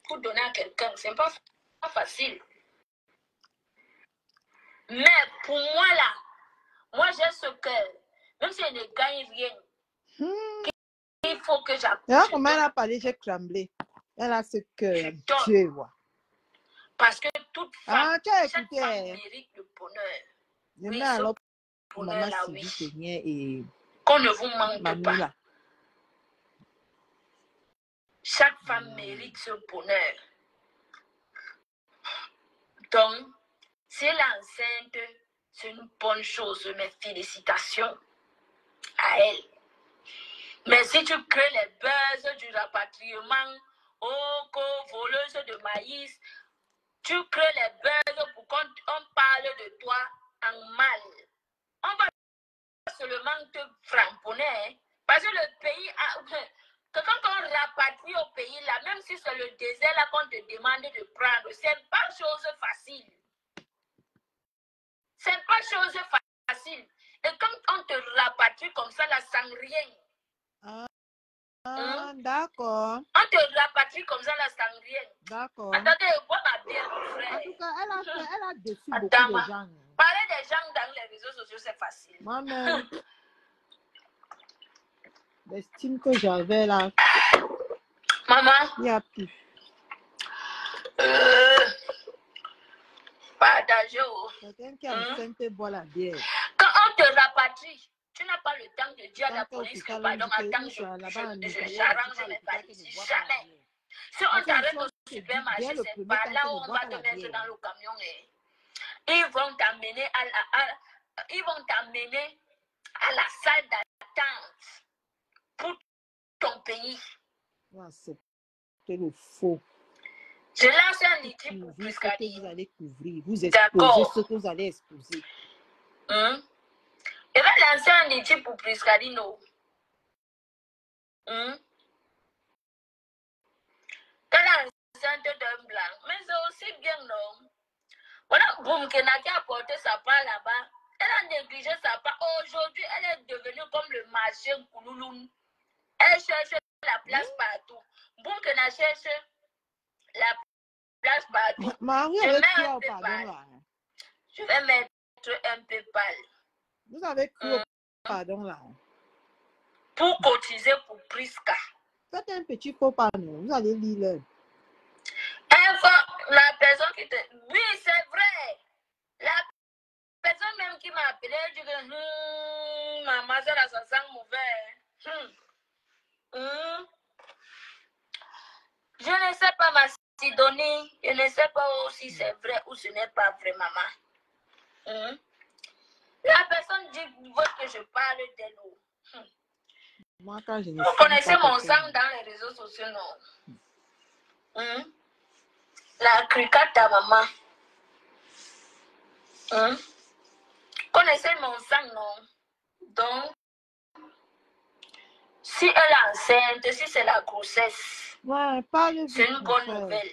Pour donner à quelqu'un, c'est pas facile. Mais pour moi là, moi j'ai ce cœur, même si je ne gagne rien, il faut que j'accouche. Comment elle a parlé, j'ai tremblé. Elle a ce cœur. Dieu, ouais. Parce que toute femme, chaque femme écouté, mérite le bonheur. Oui, alors, ce bonheur là, oui. Et qu'on ne vous manque Manu, pas. Chaque femme mérite ce bonheur. Donc, si elle est enceinte, c'est une bonne chose. Mes félicitations à elle. Mais si tu crées les buzz du rapatriement, voleuse de maïs, tu crées les buzz pour qu'on parle de toi en mal. On va seulement te framponner, hein, parce que le pays a... Que quand on rapatrie au pays là, même si c'est le désert là qu'on te demande de prendre, c'est pas chose facile. C'est pas chose facile. Et quand on te rapatrie comme ça là, sans rien. D'accord. On te rapatrie comme ça là, sans rien. D'accord. Attendez, vois ma bière, mon frère. En tout cas, elle a déçu beaucoup Attends, de gens. parler des gens dans les réseaux sociaux, c'est facile. Maman, l'estime que j'avais là. Maman. Il n'y a plus. Partagez. Quelqu'un qui est enceinte boit la bière. Quand on te rapatrie, tu n'as pas le temps de dire à la police que pardon, attends, j'arrange mes valises. Jamais. Si on t'arrête au supermarché, c'est pas là où on va te mettre dans le camion. Ils vont t'amener à la salle d'attente pour ton pays. C'est le faux. Je lance un litige pour Priscadi. Vous allez couvrir, vous exposez ce que vous allez exposer. Je vais lancer un litige pour Priscadi, non. Quand elle est enceinte d'un blanc, mais c'est aussi bien, non. Voilà, Boum Kenaki a porté sa part là-bas. Elle a négligé sa part. Aujourd'hui, elle est devenue comme le marché Koulouloun. Elle cherche la place partout. Boum Kenaki cherche la place partout. Marie, je avec mets qui un au peu pardon pâle. là? Je vais mettre un peu pâle. Vous avez cru au pardon là? Pour cotiser pour Priska. Faites un petit faux pardon, vous allez lire. La personne qui te... Oui, c'est vrai. La personne même qui m'a appelé, dit que maman, ça sent mauvais. Je ne sais pas, ma Sidonie. Je ne sais pas si c'est vrai ou ce n'est pas vrai, maman. La personne dit veut que je parle d'elle. Moi, quand je ne Vous sens connaissez pas mon quelqu'un, sang dans les réseaux sociaux, non? La cricata, maman. Connaissez mon sang, non? Donc, si elle est enceinte, si c'est la grossesse, ouais, parle c'est vite, une mon bonne frère. nouvelle.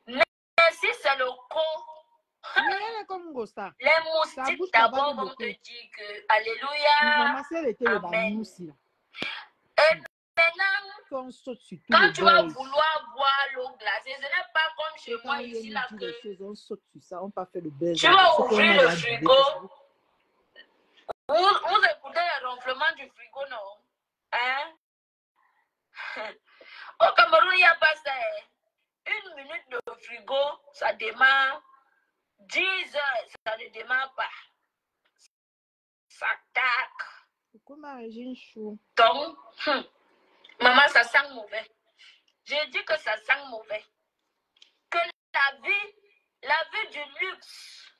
Mais si c'est le corps, Mais elle est comme Gosta. les Sa moustiques bouche d'abord là-bas vont beaucoup. te dire que Alléluia, Maman, si elle était le Amen. banous, là, Et maintenant, qu'on saute sur tout quand le tu vas buzz. vouloir boire l'eau glacée, ce n'est pas comme chez Et quand moi il ici nous là dit que des choses, on saute sur ça, on pas fait le buzz. tu avec vas ce qu'on ouvrir a le dans le frigo. Facebook. Vous écoutez le ronflement du frigo, non? Hein? Au Cameroun, il n'y a pas ça. Une minute de frigo, ça démarre. 10 heures, ça ne démarre pas. Ça tac. Pourquoi ma régime chaud? Donc, maman, ça sent mauvais. J'ai dit que ça sent mauvais. Que la vie du luxe.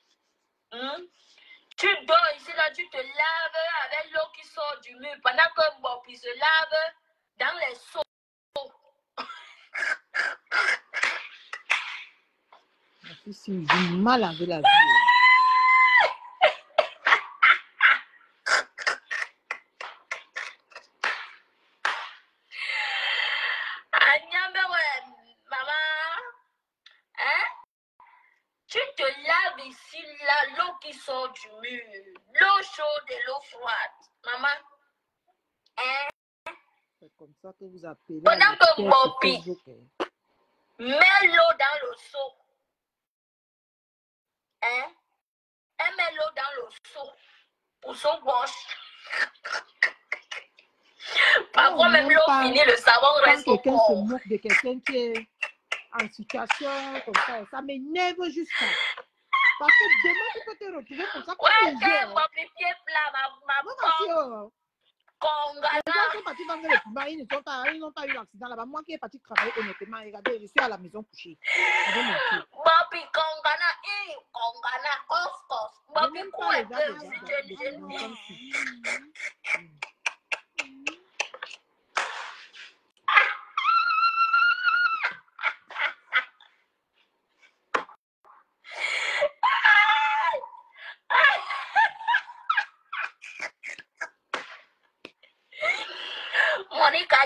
Tu dors ici, là, tu te laves avec l'eau qui sort du mur. Pendant que Bopi se lave dans les seaux. Ma fille, si j'ai mal avec la vie. Maman, hein? Tu te laves ici, là, l'eau qui sort du mur. L'eau chaude et l'eau froide. Maman, hein? C'est comme ça que vous appelez. Pendant que Bopi met l'eau dans le seau. Hein? Elle met l'eau dans le seau pour son wash. Parfois même l'eau finit, le savon reste quand au quelqu'un corps. se moque de quelqu'un qui est en situation comme ça m'énerve jusqu'à. Parce que demain, tu peux te retrouver comme ça. Ouais, comme c'est hier. mon pied plat, ma Moi, Congala. les gens sont partis vendre les piments, ils n'ont pas eu l'accident là-bas. Moi qui est parti travailler honnêtement, regardez, je suis à la maison couchée. Bopi Congana, Congana, Coscos. Bopi même pas quoi regarder que les visiter gens, le comme si. Monica,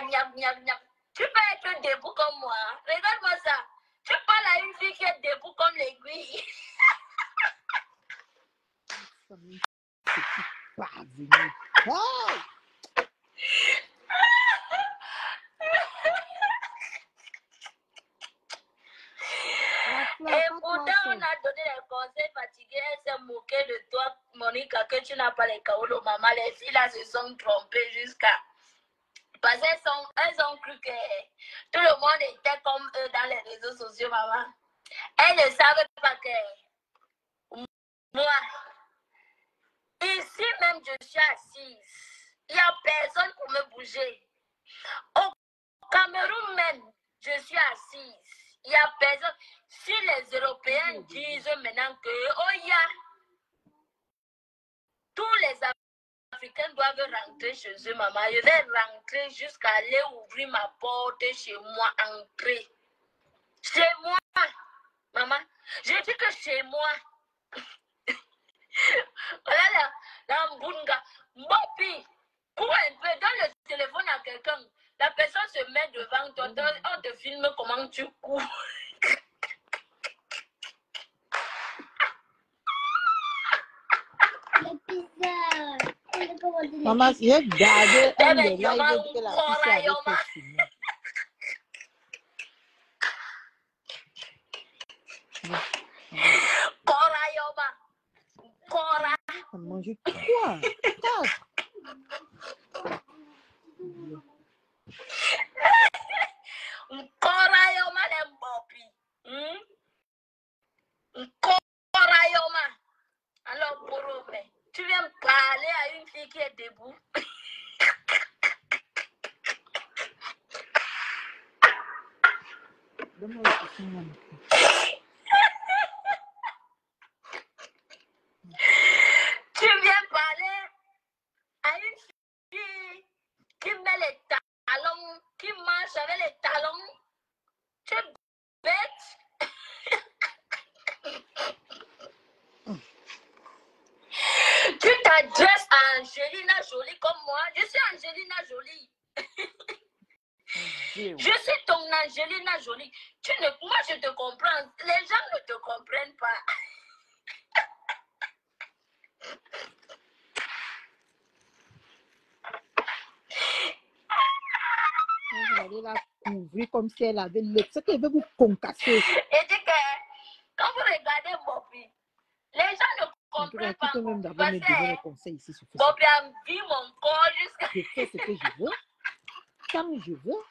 tu peux être debout comme moi. Regarde-moi ça. Tu parles à une fille qui est debout comme l'aiguille. Et pourtant, on a donné les conseils fatigués. Elle s'est moquée de toi, Monica, que tu n'as pas les kaolo, maman. Les filles là se sont trompées jusqu'à. Parce qu'elles ont cru que tout le monde était comme eux dans les réseaux sociaux, maman. Elles ne savent pas que moi, ici même, je suis assise. Il n'y a personne pour me bouger. Au Cameroun même, je suis assise. Il n'y a personne. Si les Européens disent maintenant que, oh, tous les Africains doivent rentrer chez eux, maman. Je vais rentrer jusqu'à aller ouvrir ma porte chez moi, entrer. Chez moi, maman. Je dis que chez moi. Voilà la mbunga. Bopi, cours un peu, donne le téléphone à quelqu'un. La personne se met devant toi, on te filme comment tu cours. Maman, si j'ai gardé un des lives que la fille avait fait sur moi. Korayoma. Kora. Maman, je crois. Korayoma les Bopi. Korayoma. Alors, Borome, tu viens parler à une fille qui est debout. Tu viens Angelina Jolie comme moi. Je suis Angelina Jolie. Je suis ton Angelina Jolie. Moi, je te comprends. Les gens ne te comprennent pas. Vous allez la couvrir comme si elle avait le... C'est qu'elle veut vous concasser. Et dit que quand vous regardez Bobby, les gens ne comprennent pas. Tu peux même d'abord me donner les conseils ici sur Facebook. Bobby a vu mon corps jusqu'à... Je fais ce que je veux. Quand je veux.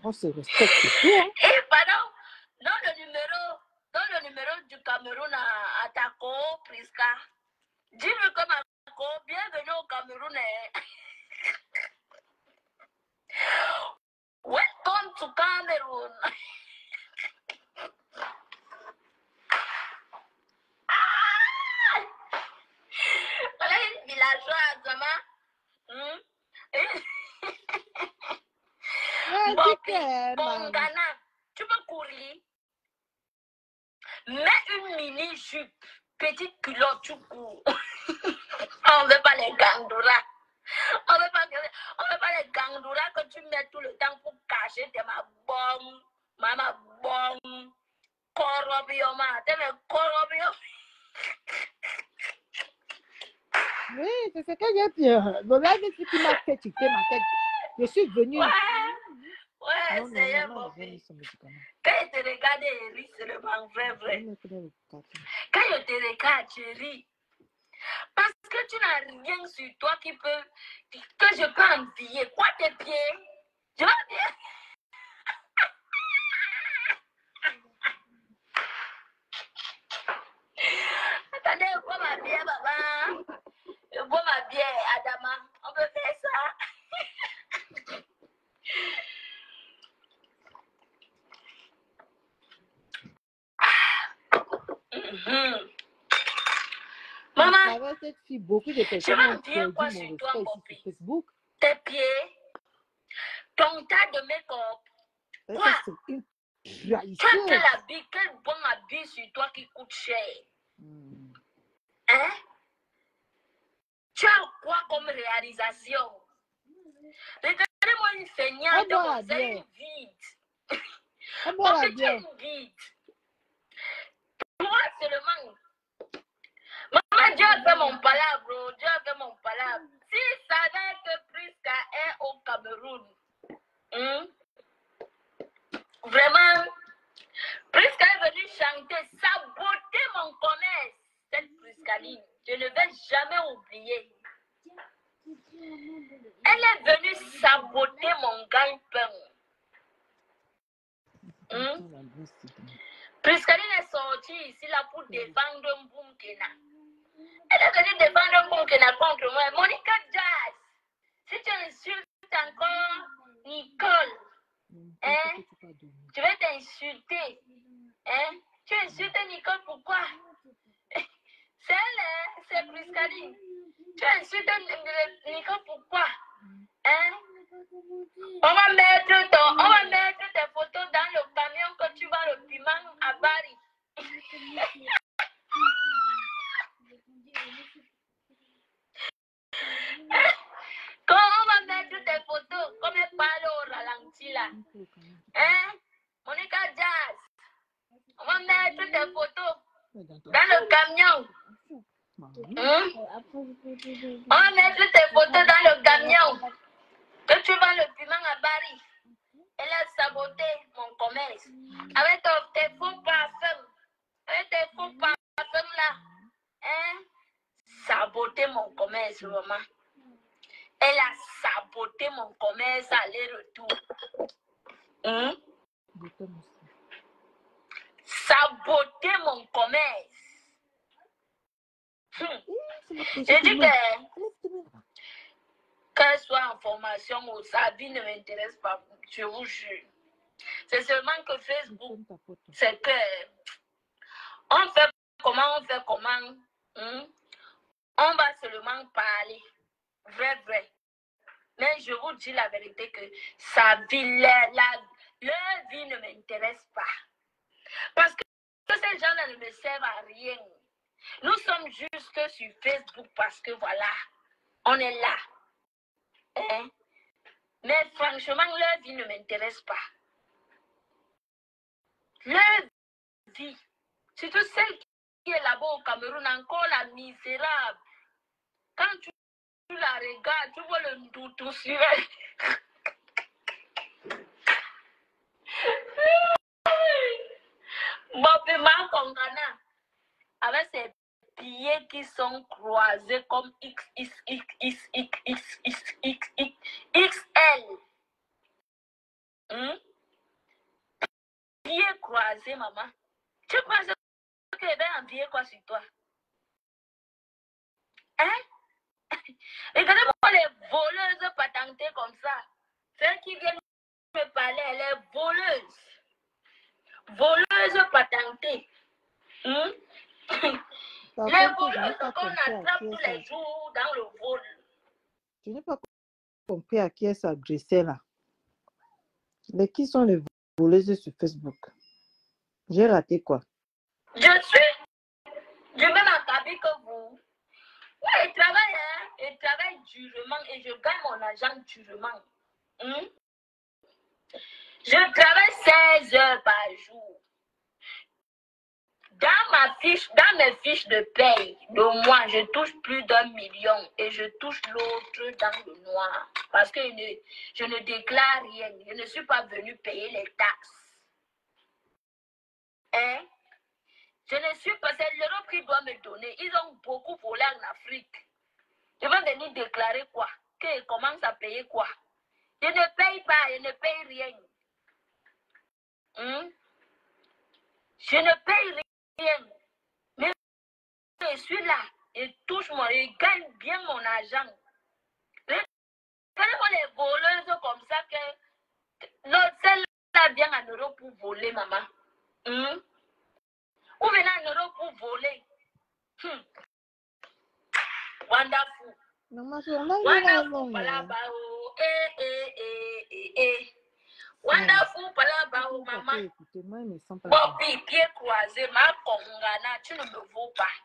On se respecte tout. Hein? Et pendant, dans le numéro du Cameroun à Tako, Priska, dis-lui comme un co, bienvenue au Cameroun. Welcome to Cameroun. Voilà une villageoise, maman. Bongana, tu peux courir. Mets une mini-jupe, petite culotte, tu cours. On ne veut pas les gandoura. On ne veut pas les gandoura que tu mets tout le temps pour cacher tes mabons, mamabons, corobioma, tes corobioma. Oui, c'est ce que j'ai dit. Voilà, c'est ce qui m'a fait tiquer ma tête. Je suis venue. Ouais, c'est un bon. Quand il te regarde, il rit, c'est le vrai. Quand il te regarde, tu ris. Parce que tu n'as rien sur toi que je peux envier. Quoi, tes pieds? Je vais bien. Attendez, je bois ma bière, maman. Je bois ma bière, Adama. On peut faire ça. Maman, cette fille, beaucoup de personnes ont perdu mon respect sur Facebook. Tes pieds, ton tas de make-up. Quoi? C'est une quel bon habit sur toi qui coûte cher. Hein? Tu as quoi comme réalisation? Regardez-moi une feignante, c'est une vide. Parce que tu es une vide. Moi seulement. Maman, Dieu a fait mon palabre, Dieu a fait mon palabre. S'il savait que Priska est au Cameroun, vraiment, Priska est venue chanter, saboter mon commerce. Cette Priskaline, je ne vais jamais oublier. Elle est venue saboter mon gagne-pain. Priskaline est sortie ici là pour défendre un Bunkena. Elle est venue défendre un Bunkena contre moi. Monica Jazz, si tu insultes encore Nicole, hein, je vais t'insulter. Hein? Tu insultes Nicole, pourquoi? C'est elle, c'est Priskaline. Tu insultes Nicole, pourquoi? Hein? On va mettre tes photos dans le camion que tu vas le piment à Paris. Quand on va mettre tes photos, comme elle parle au ralenti là. Hein? Monica Jazz. On va mettre tes photos dans le camion. On va mettre tes photos dans le camion. Que tu vends le piment à Paris. Elle a saboté mon commerce. Avec tes faux parfums. Avec tes faux parfums là. Hein? Saboté mon commerce, maman. Elle a saboté mon commerce aller-retour. Saboté mon commerce. J'ai dit qu'elle soit en formation ou sa vie ne m'intéresse pas, je vous jure. C'est seulement que Facebook, c'est que on fait comment, on va seulement parler, vrai. Mais je vous dis la vérité que sa vie, leur vie ne m'intéresse pas. Parce que ces gens-là ne me servent à rien. Nous sommes juste sur Facebook parce que voilà, on est là. Hein? Mais franchement, leur vie ne m'intéresse pas. Leur vie, surtout celle qui est là-bas au Cameroun, encore la misérable. Quand tu la regardes, tu vois le tout sur elle. Bobima Kongana, avec ses pieds qui sont croisés comme XL. Pieds croisés, maman. Tu penses qu'elle va envier quoi sur toi? Hein? Regardez-moi les voleuses patentées comme ça. Celles qui viennent me parler, elle est voleuse. Voleuse patentée. Les voleuses qu'on attrape tous les jours dans le vol. Je n'ai pas compris à qui elle s'adressait là. Mais qui sont les voleuses sur Facebook? J'ai raté quoi? Je suis du même acabit que vous. Oui, je travaille, hein. Je travaille durement et je gagne mon argent durement. Je travaille 16 heures par jour. Dans mes fiches de paye de mois, je touche plus d'1 million et je touche l'autre dans le noir. Parce que je ne déclare rien. Je ne suis pas venu payer les taxes. Hein? Je ne suis pas, c'est l'Europe qui doit me donner. Ils ont beaucoup volé en Afrique. Je vais venir déclarer quoi? Qu'ils commencent à payer quoi? Je ne paye pas, je ne paye rien. Je ne paye rien. Mais je suis là. Je touche je gagne bien mon argent. Regardez-moi les voleuses comme ça que celle-là vient en Europe pour voler, maman. Ou venez en Europe pour voler. Wonderful. Wonderful palabao. Wonderful palabao, maman. Bobby, pied croisé, ma kongana, tu ne me vaux pas.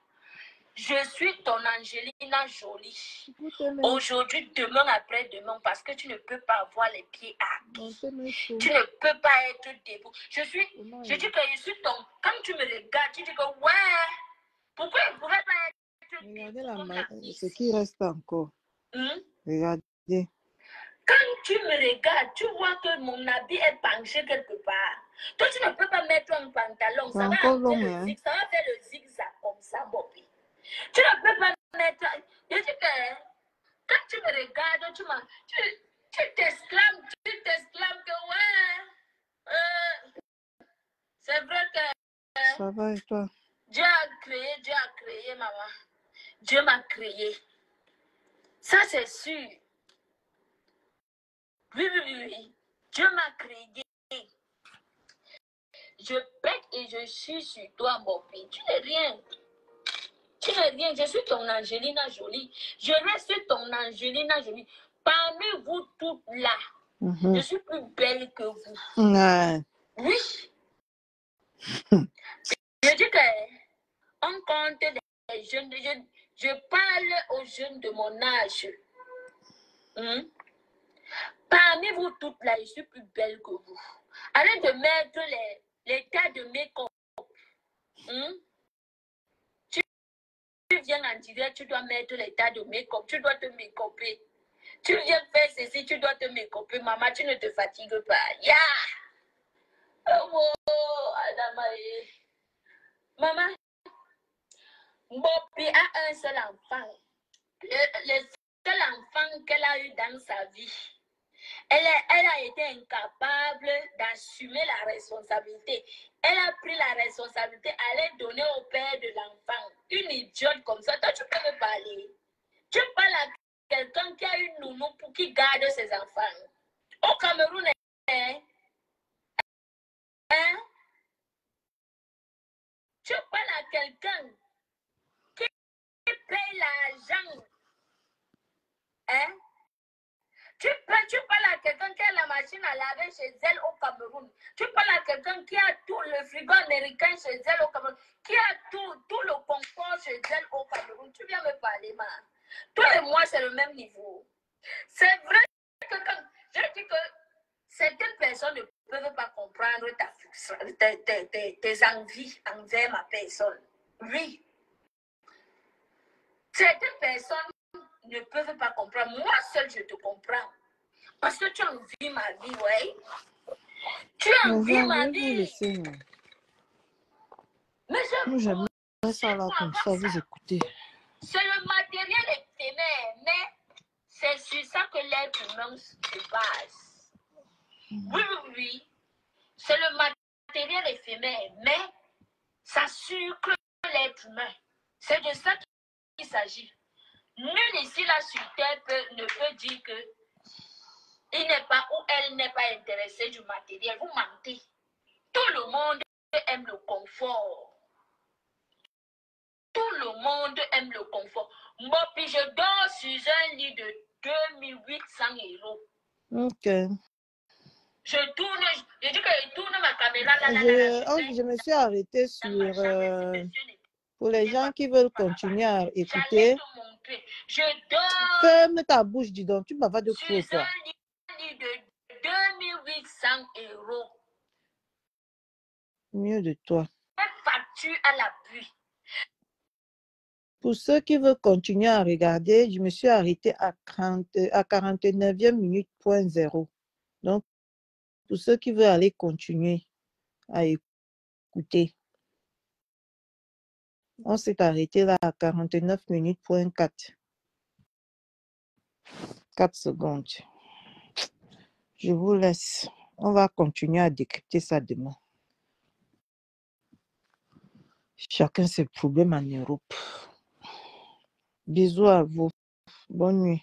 Je suis ton Angelina Jolie. Aujourd'hui, demain, après-demain, parce que tu ne peux pas avoir les pieds à pied. Tu ne peux pas être debout. Je dis que je suis ton... Quand tu me regardes, tu dis que ouais, pourquoi il ne pourrait pas être Regardez ce qui reste encore. Regardez. Quand tu me regardes, tu vois que mon habit est penché quelque part. Toi, tu ne peux pas mettre un pantalon. Ça va faire le zigzag comme ça, Bobby. Tu ne peux pas mettre... Je dis que quand tu me regardes, tu t'exclames que ouais. C'est vrai que... Ça va et toi? Dieu a créé, maman. Dieu m'a créé. Ça, c'est sûr. Oui. Dieu m'a créé. Je pète et je suis sur toi, Bobby. Tu n'es rien. Je suis ton Angelina Jolie. Je reste ton Angelina Jolie. Parmi vous toutes là, je suis plus belle que vous. Oui. Je dis que on compte les jeunes. Je parle aux jeunes de mon âge. Parmi vous toutes là, je suis plus belle que vous. Allez de mettre les tas de make-up. Tu viens en direct, tu dois mettre les tas de make-up. Tu dois te make-upper. Tu viens faire ceci, tu dois te make-upper. Maman, tu ne te fatigues pas. Oh, Adamae. Maman, Bobby a un seul enfant. Le seul enfant qu'elle a eu dans sa vie. Elle a été incapable d'assumer la responsabilité. Elle a pris la responsabilité à aller donner au père de l'enfant. Une idiote comme ça, toi tu peux me parler. Tu parles à quelqu'un qui a une nounou pour qui garde ses enfants. Au Cameroun, tu parles à quelqu'un qui paye l'argent. Tu parles à quelqu'un qui a la machine à laver chez elle au Cameroun. Tu parles à quelqu'un qui a tout le frigo américain chez elle au Cameroun. Qui a tout le confort chez certaines personnes ne peuvent pas comprendre tes envies envers ma personne. Oui. Certaines personnes ne peuvent pas comprendre. Moi seule, je te comprends. Parce que tu envies ma vie, ouais. Tu envies ma vie. Mais j'aimerais ça là comme ça, vous écoutez. C'est le matériel éphémère, mais c'est sur ça que l'être humain se base. Oui. C'est le matériel éphémère, mais ça sucre l'être humain. C'est de ça qu'il s'agit. Nul ici, là, sur terre, ne peut dire que il n'est pas ou elle n'est pas intéressée du matériel. Vous mentez. Tout le monde aime le confort. Tout le monde aime le confort. Moi, puis je dors sur un lit de 2800 €. Ok. Je tourne, je dis que je tourne ma caméra là. Je me suis arrêtée sur... pour les gens qui veulent continuer à écouter, ferme ta bouche, dis donc. Tu m'as pas de faux, toi. Sur un lit de 2800 €. Mieux de toi. Facture à l'appui. Pour ceux qui veulent continuer à regarder, je me suis arrêtée à 49e minute point 0. Donc, pour ceux qui veulent aller continuer à écouter, on s'est arrêté là à 49 minutes point 4. 4 secondes. Je vous laisse. On va continuer à décrypter ça demain. Chacun ses problèmes en Europe. Bisous à vous. Bonne nuit.